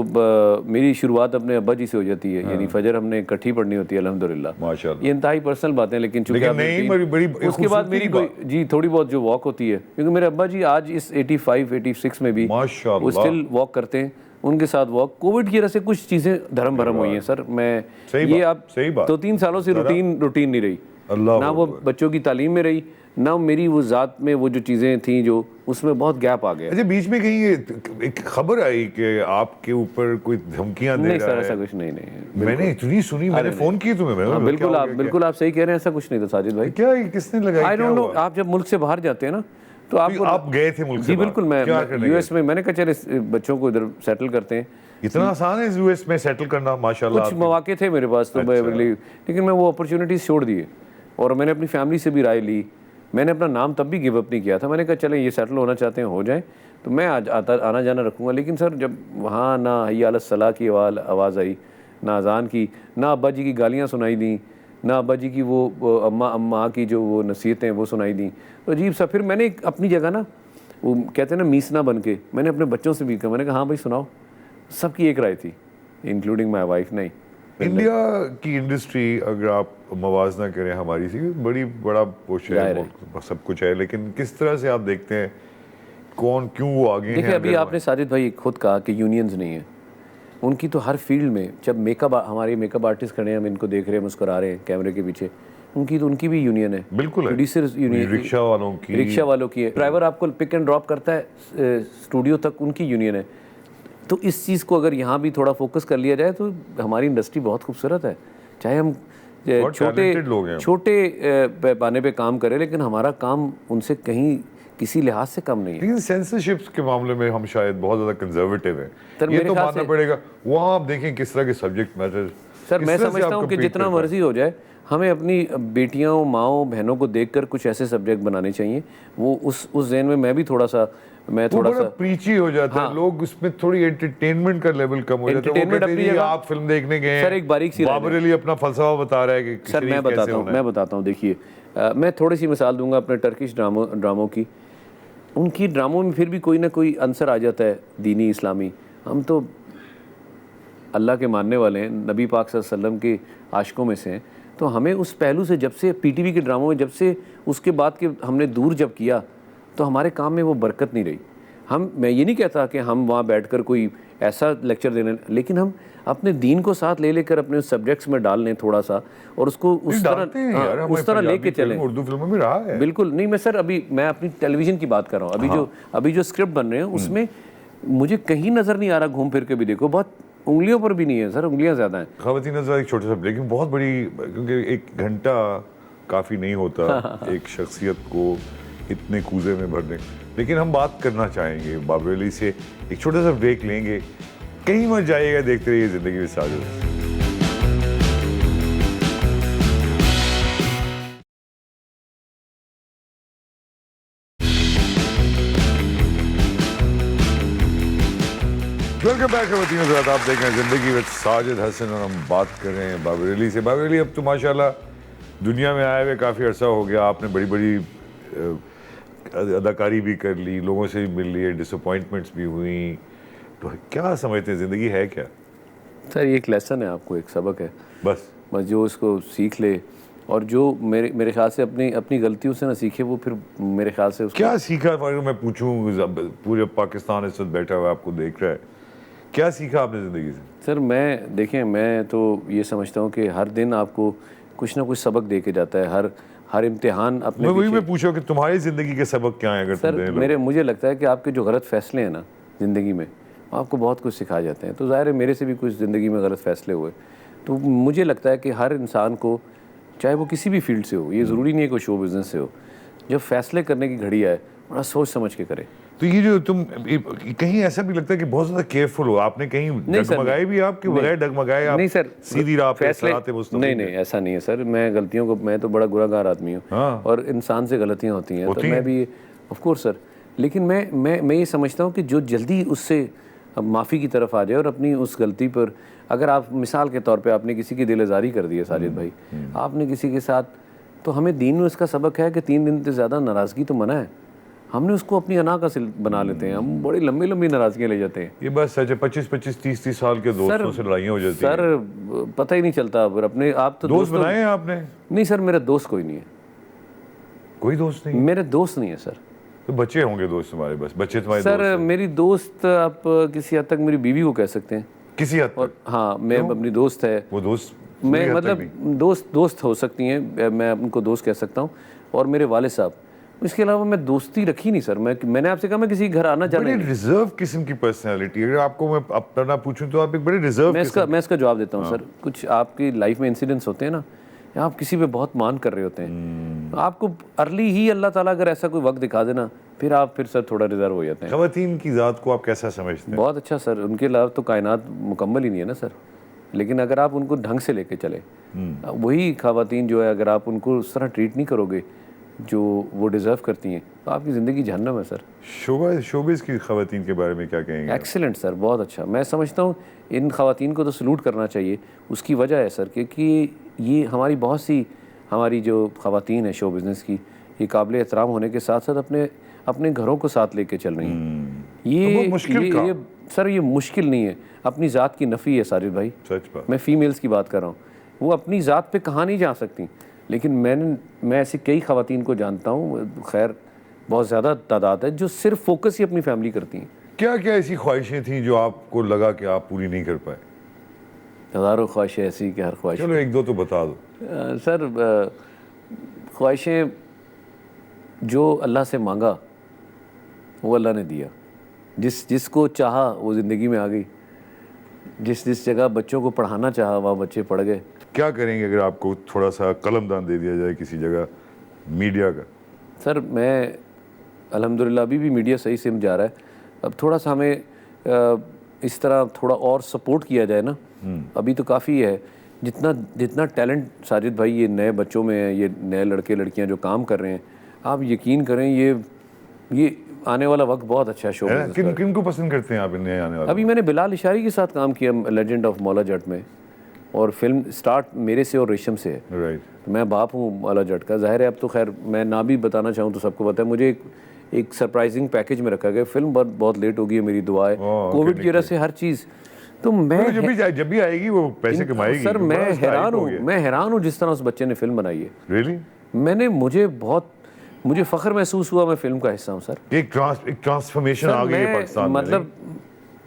A: मेरी शुरुआत अपने अब्बा जी से हो जाती है, यानी फजर हमने इकट्ठी पढ़नी होती है अल्हम्दुलिल्लाह।
B: माशाल्लाह।
A: ये इंतहाई पर्सनल बातें, लेकिन चूंकि
B: लेकिन
A: आप
B: नहीं,
A: रूटीन-
B: बड़ी
A: उसके बाद
B: खूबसूरती
A: मेरी
B: की
A: कोई जी थोड़ी बहुत जो वॉक होती है, क्योंकि मेरे अब्बा जी आज इस 85-86 में भी
B: माशाल्लाह।
A: वो स्टिल वॉक करते हैं। उनके साथ वॉक, कोविड की वजह से कुछ चीज़ें धर्म भरम हुई हैं सर। मैं
B: सही
A: ये
B: बात,
A: आप
B: सही बात।
A: 2-3 सालों से रूटीन नहीं रही,
B: अल्लाह
A: ना वो
B: अकबर।
A: बच्चों की तालीम में रही, ना मेरी वो ज़ात में वो जो चीज़ें थी जो उसमें बहुत गैप आ गया।
B: अच्छा, बीच में कहीं ये एक खबर आई कि आपके ऊपर कोई धमकियां दे
A: नहीं
B: रहा
A: सर,
B: है।
A: ऐसा कुछ नहीं।
B: मैंने इतनी सुनी, मैंने फोन की तुम्हें। मैं
A: हाँ,
B: बोला, क्या हो गया,
A: बिल्कुल आप सही कह रहे हैं, ऐसा कुछ नहीं था साजिद भाई।
B: क्या ये किसने लगाई?
A: आई
B: क्या
A: डोंट नो,
B: हुआ?
A: आप जब मुल्क से बाहर जाते हैं ना तो आपको,
B: आप गए थे मुल्क से
A: जी
B: बाहर?
A: बिल्कुल,
B: क्या
A: मैं
B: करने
A: यूएस में, मैंने कहा चले इस बच्चों को इधर सेटल करते हैं।
B: इतना आसान है यूएस में सेटल करना? माशाल्लाह।
A: कुछ मौके थे मेरे पास तो मैं लेकिन मैं वो अपॉर्चुनिटीज छोड़ दिए, और मैंने अपनी फैमिली से भी राय ली। मैंने अपना नाम तब भी गिव अप नहीं किया था, मैंने कहा चलें ये सेटल होना चाहते हैं हो जाए तो मैं आज आना जाना रखूँगा। लेकिन सर जब वहाँ ना हय्या अला सलाह की आवाज़ आई, ना अजान की, ना अब्बा जी की गालियाँ सुनाई दी, ना अब्बा जी की वो अम्मा की जो वो नसीहतें वो सुनाई दी, तो अजीब सा। फिर मैंने अपनी जगह ना, वो कहते हैं ना मीसना बन के, मैंने अपने बच्चों से भी कहा, मैंने कहा हाँ भाई सुनाओ। सबकी एक राय थी, इंक्लूडिंग माई वाइफ। नहीं,
B: इंडिया की इंडस्ट्री अगर आप मवाजना करें हमारी सी, बड़ा पोर्शन है, सब कुछ है, लेकिन किस तरह से आप देखते हैं कौन क्यों वो आगे हैं?
A: देखिए अभी आपने साजिद भाई खुद कहा कि यूनियंस नहीं है, उनकी तो हर फील्ड में, जब हमारे मेकअप आर्टिस्ट खड़े हैं, हम इनको देख रहे हैं, मुस्कुरा रहे हैं कैमरे के पीछे, उनकी भी यूनियन है।
B: बिल्कुल है।
A: प्रोड्यूसर्स यूनियन,
B: रिक्शा वालों की
A: है। ड्राइवर आपको पिक एंड ड्रॉप करता है स्टूडियो तक, उनकी यूनियन है। तो इस चीज़ को अगर यहाँ भी थोड़ा फोकस कर लिया जाए तो हमारी इंडस्ट्री बहुत खूबसूरत है। चाहे हम छोटे पैमाने पे काम करें, लेकिन हमारा काम उनसे कहीं किसी लिहाज से कम नहीं है।
B: लेकिन सेंसरशिप के मामले में हम शायद बहुत ज़्यादा कंजर्वेटिव हैं, ये तो मानना पड़ेगा। वहाँ आप देखें किस तरह के सब्जेक्ट मैटर।
A: सर मैं समझता हूँ कि जितना मर्जी हो जाए, हमें अपनी बेटियों, माओ, बहनों को देखकर कुछ ऐसे सब्जेक्ट बनाने चाहिए। वो उस ज़हन में मैं भी थोड़ा सा
B: प्रीची हो जाता है। लोग उसमें थोड़ी एंटरटेनमेंट का लेवल कम हो जाता है। वो कहते हैं आप फिल्म देखने गए हैं,
A: सर एक बारीक सी
B: बाबर अली अपना फलसफा बता रहा है कि
A: सर मैं बताता हूँ। देखिए मैं थोड़ी सी मिसाल दूंगा अपने टर्किश ड्रामों की। उनकी ड्रामों में फिर भी कोई ना कोई आंसर आ जाता है दीनी, इस्लामी। हम तो अल्लाह के मानने वाले हैं, नबी पाक सल्लल्लाहु अलैहि वसल्लम के आशिकों में से हैं, तो हमें उस पहलू से, जब से पीटीवी के ड्रामों में, जब से उसके बाद के हमने दूर जब किया, तो हमारे काम में वो बरकत नहीं रही। मैं ये नहीं कहता कि हम वहाँ बैठकर कोई ऐसा लेक्चर देने, लेकिन हम अपने दीन को साथ ले लेकर अपने सब्जेक्ट्स में डाल लें थोड़ा सा, और उसको उस तरह लेके चलें।
B: उर्दू फिल्मों में रहा है।
A: बिल्कुल नहीं, मैं सर मैं अपनी टेलीविजन की बात कर रहा हूँ। अभी जो स्क्रिप्ट बन रहे हैं उसमें मुझे कहीं नजर नहीं आ रहा, घूम फिर के भी देखो, बहुत उंगलियों पर भी नहीं है सर, उंगलियां ज्यादा हैं।
B: खवातीन नजर एक छोटा सा, लेकिन बहुत बड़ी, क्योंकि 1 घंटा काफ़ी नहीं होता एक शख्सियत को इतने कूजे में भरने। लेकिन हम बात करना चाहेंगे बाबर अली से, एक छोटा सा ब्रेक लेंगे, कहीं मत जाइएगा, देखते रहिए जिंदगी विद साजिद। वेलकम बैक खवातीन हज़रात, आप देख रहे हैं जिंदगी विद साजिद हसन, और हम बात कर रहे हैं बाबर अली से। बाबर अली अब तो माशाल्लाह दुनिया में आए हुए काफ़ी अर्सा हो गया, आपने बड़ी अदाकारी भी कर ली, लोगों से भी मिल लिए, डिसअपॉइंटमेंट्स भी हुई, तो क्या समझते हैं ज़िंदगी है क्या?
A: सर ये एक लेसन है, आपको एक सबक है,
B: बस
A: जो उसको सीख ले, और जो मेरे ख्याल से अपनी गलतियों से ना सीखे, वो फिर मेरे ख्याल से
B: क्या सीखा? मैं पूछूं, पूरे पाकिस्तान इस वक्त बैठा हुआ आपको देख रहा है, क्या सीखा आपने ज़िंदगी से?
A: सर मैं देखिए, मैं तो ये समझता हूँ कि हर दिन आपको कुछ ना कुछ सबक दे के जाता है, हर इम्तिहान अपने
B: मैं वही
A: पीछे।
B: मैं पूछा कि तुम्हारी ज़िंदगी के सबक क्या हैं अगर तुम
A: सर
B: देने लगो?
A: मुझे लगता है कि आपके जो गलत फैसले हैं ना ज़िंदगी में, वो आपको बहुत कुछ सिखा जाते हैं। तो ज़ाहिर है मेरे से भी कुछ ज़िंदगी में गलत फैसले हुए। तो मुझे लगता है कि हर इंसान को, चाहे वो किसी भी फील्ड से हो, ये ज़रूरी नहीं है कि शो बिज़नेस से हो, जब फैसले करने की घड़ी आए बड़ा सोच समझ के करे।
B: तो ये जो तुम कहीं ऐसा भी लगता है कि बहुत ज़्यादा केयरफुल हो, आपने कहीं
A: नहीं सर,
B: डगमगाए भी आप कि बगैर डगमगाए आप
A: नहीं सर,
B: सीधी राह पे
A: फैसले
B: सराते मुस्तकीम
A: नहीं ऐसा नहीं है सर। मैं तो बड़ा गुनहगार आदमी हूँ।
B: हाँ।
A: और इंसान से गलतियाँ होती हैं, तो
B: होती
A: मैं
B: हैं।
A: भी ऑफ कोर्स सर। लेकिन मैं ये समझता हूँ कि जो जल्दी उससे माफ़ी की तरफ आ जाए और अपनी उस गलती पर, अगर आप मिसाल के तौर पे आपने किसी की दिल आज़ारी कर दी है साजिद भाई, आपने किसी के साथ, तो हमें दीन में इसका सबक है कि 3 दिन से ज़्यादा नाराज़गी तो मना है। हमने उसको अपनी अना का सिल बना लेते हैं, हम बड़ी लंबी लंबी नाराज़गियाँ ले जाते हैं।
B: ये बस सच है, 25-25, 30-30 साल के दोस्तों से लड़ाइयाँ हो जाती हैं।
A: सर पता ही नहीं चलता। पर अपने आप तो
B: दोस्त बनाए हैं आपने?
A: नहीं सर, मेरा दोस्त कोई नहीं है।
B: कोई दोस्त नहीं?
A: मेरे दोस्त नहीं है सर।
B: तो बच्चे होंगे दोस्त तुम्हारे, बस बच्चे तुम्हारे
A: सर
B: दोस्त हैं।
A: मेरी दोस्त आप किसी हद तक मेरी बीवी को कह सकते हैं।
B: किसी हद तक?
A: और हाँ, मैं अपनी दोस्त है,
B: वो दोस्त
A: मैं
B: पूरी हद तक
A: मतलब
B: नहीं।
A: दोस्त हो सकती हैं, मैं उनको दोस्त कह सकता हूँ। और मेरे वाले साहब, इसके अलावा मैं दोस्ती रखी नहीं सर। मैंने आपसे कहा मैं किसी के घर आना जाना
B: बड़ी
A: ही नहीं।
B: रिजर्व किस्म की पर्सनालिटी। अगर आपको मैं अपना पूछूं तो आप एक बड़े रिजर्व
A: मैं इसका जवाब देता हूँ सर। कुछ आपकी लाइफ में इंसिडेंट्स होते हैं ना, आप किसी पे बहुत मान कर रहे होते हैं, आपको अर्ली ही अल्लाह ताला अगर ऐसा कोई वक्त दिखा देना, फिर सर थोड़ा रिजर्व हो जाते हैं।
B: ख़वातीन की ज़ात को आप कैसा समझते हैं?
A: बहुत अच्छा सर, उनके अलावा तो कायनात मुकम्मल ही नहीं है ना सर। लेकिन अगर आप उनको ढंग से लेके चले, वही ख़वातीन जो है, अगर आप उनको उस तरह ट्रीट नहीं करोगे जो वो डिज़र्व करती हैं, तो आपकी ज़िंदगी जहन्नम है सर।
B: शोबिज़ की ख़वातीन के बारे में क्या कहेंगे?
A: एक्सीलेंट सर, बहुत अच्छा। मैं समझता हूँ इन ख़वातीन को तो सलूट करना चाहिए। उसकी वजह है सर कि ये हमारी बहुत सी हमारी जो ख़वातीन है शो बिज़नेस की, ये काबिल एहतराम होने के साथ साथ अपने घरों को साथ लेके चल रही हैं।
B: तो मुश्किल
A: सर ये मुश्किल नहीं है, अपनी ज़ात की नफ़ी है साजिद भाई।
B: सच बात।
A: मैं फ़ीमेल्स की बात कर रहा हूँ, वो अपनी ज़ात पे कहाँ नहीं जा सकती। लेकिन मैं ऐसी कई ख़वातीन को जानता हूँ, खैर बहुत ज़्यादा तादाद है, जो सिर्फ फोकस ही अपनी फैमिली करती हैं।
B: क्या क्या ऐसी ख्वाहिशें थी जो आपको लगा कि आप पूरी नहीं कर पाए?
A: हज़ारों ख्वाहिशें ऐसी कि हर ख्वाहिश।
B: चलो एक दो तो बता दो।
A: सर ख्वाहिशें जो अल्लाह से मांगा वो अल्लाह ने दिया, जिसको चाहा वो ज़िंदगी में आ गई, जिस जगह बच्चों को पढ़ाना चाहा वहाँ बच्चे पढ़ गए।
B: क्या करेंगे अगर आपको थोड़ा सा कलमदान दे दिया जाए किसी जगह मीडिया का?
A: सर मैं अल्हम्दुलिल्लाह अभी भी मीडिया सही सिम जा रहा है। अब थोड़ा सा हमें इस तरह थोड़ा और सपोर्ट किया जाए ना। अभी तो काफ़ी है, जितना टैलेंट साजिद भाई ये नए बच्चों में है, ये नए लड़के लड़कियां जो काम कर रहे हैं, आप यकीन करें ये आने वाला वक्त बहुत अच्छा है शो बिज़नेस का।
B: किन को पसंद करते हैं आप इनने आने वाले?
A: अभी मैंने बिलाल इशारी के साथ काम किया लेजेंड ऑफ मौला जट में, और फिल्म स्टार्ट मेरे से और रेशम से है।
B: राइट।
A: तो मैं बाप हूँ मौला जट का, ज़ाहिर है। अब तो खैर मैं ना भी बताना चाहूँ तो सबको पता है। मुझे एक सरप्राइजिंग पैकेज में रखा गया। फिल्म बहुत लेट हो गई है, मेरी दुआ है, कोविड की वजह से हर चीज़। तो मैं
B: जब भी आएगी वो पैसे कमाएगी।
A: सर मैं हैरान हूँ जिस तरह उस बच्चे ने फिल्म बनाई है।
B: रियली?
A: मुझे फ़ख्र महसूस हुआ, मैं फिल्म का हिस्सा हूँ सर।
B: एक ट्रांसफॉर्मेशन आ गई है पाकिस्तान में।
A: मतलब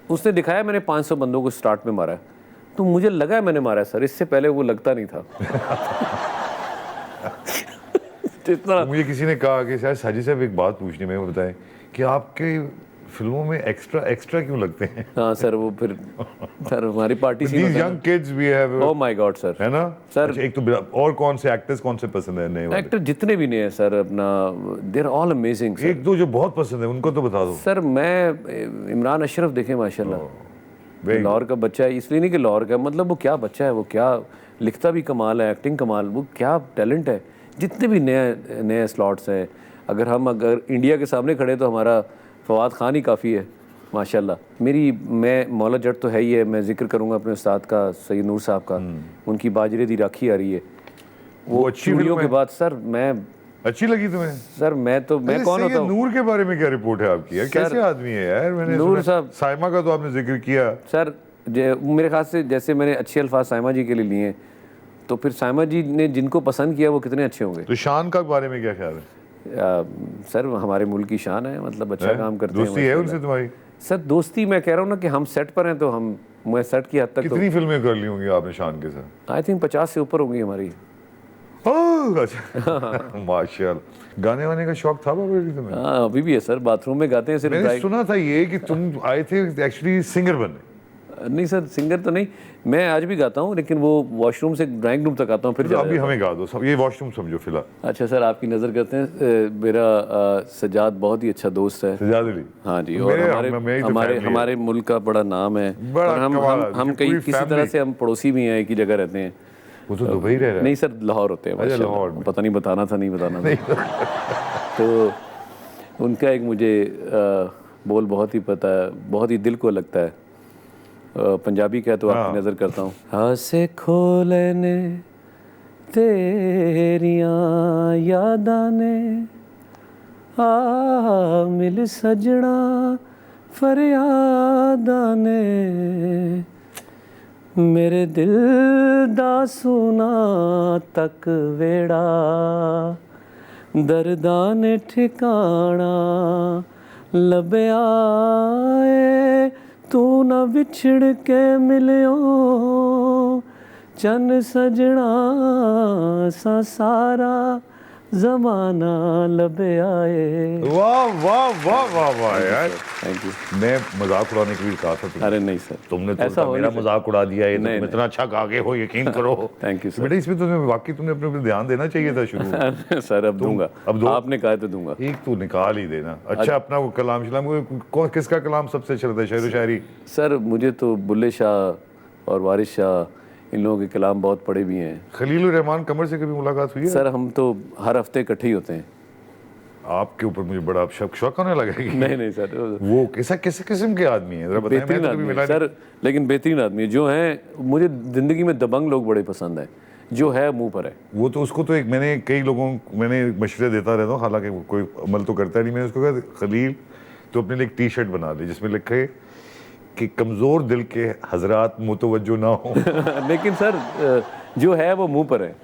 A: उसने दिखाया मैंने 500 बंदों को स्टार्ट में मारा है, तो मुझे लगा है मैंने मारा है सर, इससे पहले वो लगता नहीं था।
B: तो मुझे किसी ने कहा कि शायद साजिद साहब एक बात पूछनी में बताएं कि आपके फिल्मों में एक्स्ट्रा क्यों लगते हैं?
A: हाँ सर, वो फिर सर हमारी पार्टी सी
B: यंग किड्स भी है।
A: ओह माय गॉड सर,
B: है ना
A: सर?
B: अच्छा, एक तो और कौन से एक्टर्स कौन से पसंद है नए वाले?
A: एक्टर जितने भी नए हैं सर, अपना दे आर ऑल अमेजिंग।
B: एक दो जो बहुत पसंद है उनको तो बता दो
A: सर। मैं इमरान अशरफ देखे माशाल्लाह, लाहौर का बच्चा है, इसलिए नहीं कि लाहौर का, मतलब वो क्या बच्चा है, वो क्या लिखता भी कमाल है, एक्टिंग कमाल, वो क्या टैलेंट है। जितने भी नए स्लॉट्स हैं, अगर इंडिया के सामने खड़े तो हमारा फवाद खान ही काफ़ी है माशाल्लाह। मैं मौला जट तो है ही है, मैं जिक्र करूँगा अपने उस्ताद का, सैयद नूर साहब का। उनकी बाजरे दी राखी आ रही है, वो अच्छी वीडियो के बाद सर मैं
B: अच्छी लगी तुम्हें?
A: सर मैं कौन होता हूँ?
B: नूर के बारे में क्या रिपोर्ट है आपकी यार? कैसे आदमी है यार? मैंने
A: नूर साहब,
B: साइमा का तो आपने जिक्र किया
A: सर। मेरे ख्याल से जैसे मैंने अच्छे अल्फाज साइमा जी के लिए लिए, तो फिर साइमा जी ने जिनको पसंद किया वो कितने अच्छे होंगे।
B: तो शान का बारे में क्या ख्याल है?
A: सर हमारे मुल्क की शान है, मतलब अच्छा काम करते हैं।
B: दोस्ती है उनसे तुम्हारी?
A: सर दोस्ती मैं कह रहा हूँ ना कि हम सेट पर हैं तो मैं सेट की हद तक तो
B: कितनी फिल्में कर ली होंगी आपने शान के साथ?
A: आई थिंक 50 से ऊपर होंगी हमारी।
B: ओह, अच्छा। माशाल्लाह। गाने वाने का शौक था बाबा जी तुम्हें?
A: हाँ अभी भी है सर, बाथरूम में गाते हैं सिर्फ।
B: मैंने सुना था ये कि तुम आए थे एक्चुअली सिंगर बनने।
A: नहीं सर सिंगर तो नहीं, मैं आज भी गाता हूँ लेकिन वो वॉशरूम से ड्राइंग रूम तक आता हूँ फिर
B: तो अभी हमें गा दो सब, ये वॉशरूम समझो फिलहाल।
A: अच्छा सर आपकी नज़र करते हैं। मेरा सजाद बहुत ही अच्छा दोस्त है।
B: सजाद अली।
A: हाँ जी, और हमारे मुल्क का बड़ा नाम है।
B: बड़ा
A: और हम कई किसी तरह से हम पड़ोसी भी हैं, एक ही जगह रहते हैं।
B: वो तो दुबई रह रहा है।
A: नहीं सर लाहौर होते हैं।
B: अच्छा लाहौर में।
A: पता नहीं बताना था, नहीं बताना था। तो उनका एक मुझे बोल बहुत ही पता है, बहुत ही दिल को लगता है। पंजाबी का तो आपकी नज़र करता हूँ। हासे खोले ने तेरियां यादां ने, आ मिल सजना फरियादां ने, मेरे दिल दा सुना तक वेड़ा, दर्दां ने ठिकाना लभया ए, तू न विछड़ के मिलियो चन सजना, सा सारा जमाना लभया ए।
B: वाह वाह वाह वाह वाह यार,
A: थैंक यू।
B: मैं मजाक उड़ाने के लिए कहा था तुमने।
A: अरे नहीं सर,
B: तुमने तो
A: ऐसा
B: मेरा मजाक उड़ा दिया। ये तो
A: नहीं,
B: तुम इतना अच्छा गा के हो, यकीन करो।
A: Thank you sir.
B: बेटा इसमें तुम्हें वाकई तुमने अपने ऊपर ध्यान देना चाहिए था शुरू में।
A: सर अब दूंगा,
B: अब दो।
A: आपने कहा तो दूंगा।
B: एक तो निकाल ही देना। अच्छा अपना वो कलाम शलाम कौन किसका कलाम सबसे अच्छा लगता है, शेर व शायरी?
A: सर मुझे तो बुल्ले शाह और वारिस शाह इन लोगों के कलाम बहुत पढ़े भी हैं।
B: खलीलुर रहमान कमर से कभी मुलाकात हुई है?
A: सर हम तो हर हफ्ते इकट्ठे ही होते हैं।
B: आपके ऊपर मुझे बड़ा शक होने लगा कि
A: नहीं सर,
B: वो कैसे किस्म के आदमी है, जरा बताएं। मैं तो कभी मिला नहीं।
A: सर लेकिन बेहतरीन आदमी जो हैं, मुझे जिंदगी में दबंग लोग बड़े पसंद हैं, जो है मुंह पर है।
B: वो तो उसको तो एक मैंने कई लोगों मैंने मशवरे देता रहता हूँ, हालांकि कोई अमल तो करता नहीं। मैंने उसको कहा खलील तो अपने लिए एक टी शर्ट बना ले जिसमें लिखे कि कमज़ोर दिल के हजरात मुतवज्जो ना हो।
A: लेकिन सर जो है वो मुंह पर है,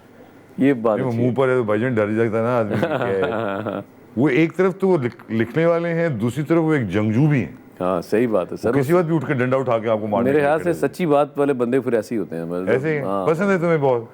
A: ये बात
B: वो मुंह पर है तो भाईजान डर जाता है ना आदमी क्या है। वो एक तरफ तो वो लिखने वाले हैं, दूसरी तरफ वो एक जंगजू भी हैं।
A: हाँ सही बात है सर।
B: किसी बात भी उठ के डंडा उठा के आपको मारने
A: मेरे ख्याल से सच्ची बात वाले बंदे फिर ऐसे ही होते हैं।
B: ऐसे ही पसंद है तुम्हें बहुत?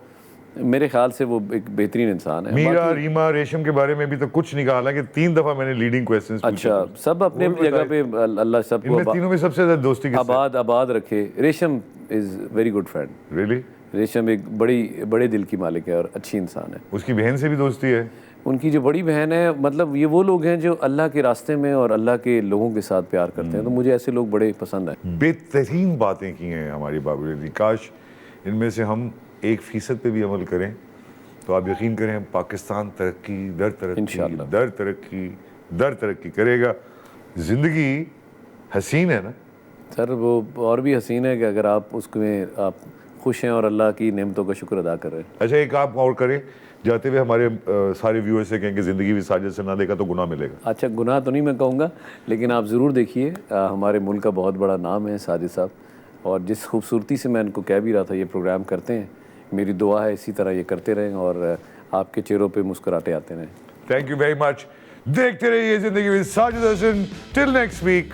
A: मेरे ख्याल से वो एक बेहतरीन इंसान है।
B: मीरा रीमा रेशम के बारे में भी तो कुछ नहीं कहा, हालांकि 3 दफा मैंने लीडिंग क्वेश्चंस पूछे।
A: अच्छा सब अपने अपनी जगह पे अल्लाह सबको
B: इनमें तीनों में सबसे ज्यादा दोस्ती किससे?
A: आबाद रखे। रेशम is very good friend.
B: Really?
A: रेशम एक बड़े दिल की मालिक है और अच्छी इंसान है।
B: उसकी बहन से भी दोस्ती है?
A: उनकी जो बड़ी बहन है, मतलब ये वो लोग हैं जो अल्लाह के रास्ते में और अल्लाह के लोगों के साथ प्यार करते हैं, तो मुझे ऐसे लोग बड़े पसंद हैं।
B: बेहतरीन बातें की हैं हमारी बाबू जी। काश इनमें से हम 1% पे भी अमल करें तो आप यकीन करें पाकिस्तान तरक्की दर तरक्की करेगा। ज़िंदगी हसीन है ना सर?
A: वो और भी हसीन है कि अगर आप उसमें आप खुश हैं और अल्लाह की नेमतों का शुक्र अदा कर रहे हैं।
B: अच्छा एक आप और करें, जाते हुए हमारे सारे व्यूअर्स से कहें कि ज़िंदगी भी साजिद से ना देखा तो गुनाह मिलेगा।
A: अच्छा गुनाह तो नहीं मैं कहूँगा, लेकिन आप ज़रूर देखिए। हमारे मुल्क का बहुत बड़ा नाम है साजिद साहब, और जिस खूबसूरती से मैं इनको कह भी रहा था ये प्रोग्राम करते हैं, मेरी दुआ है इसी तरह ये करते रहें और आपके चेहरों पे मुस्कुराते आते रहें।
B: Thank you very much. देखते रहिए Zindagi with Sajid Hasan. Till next week.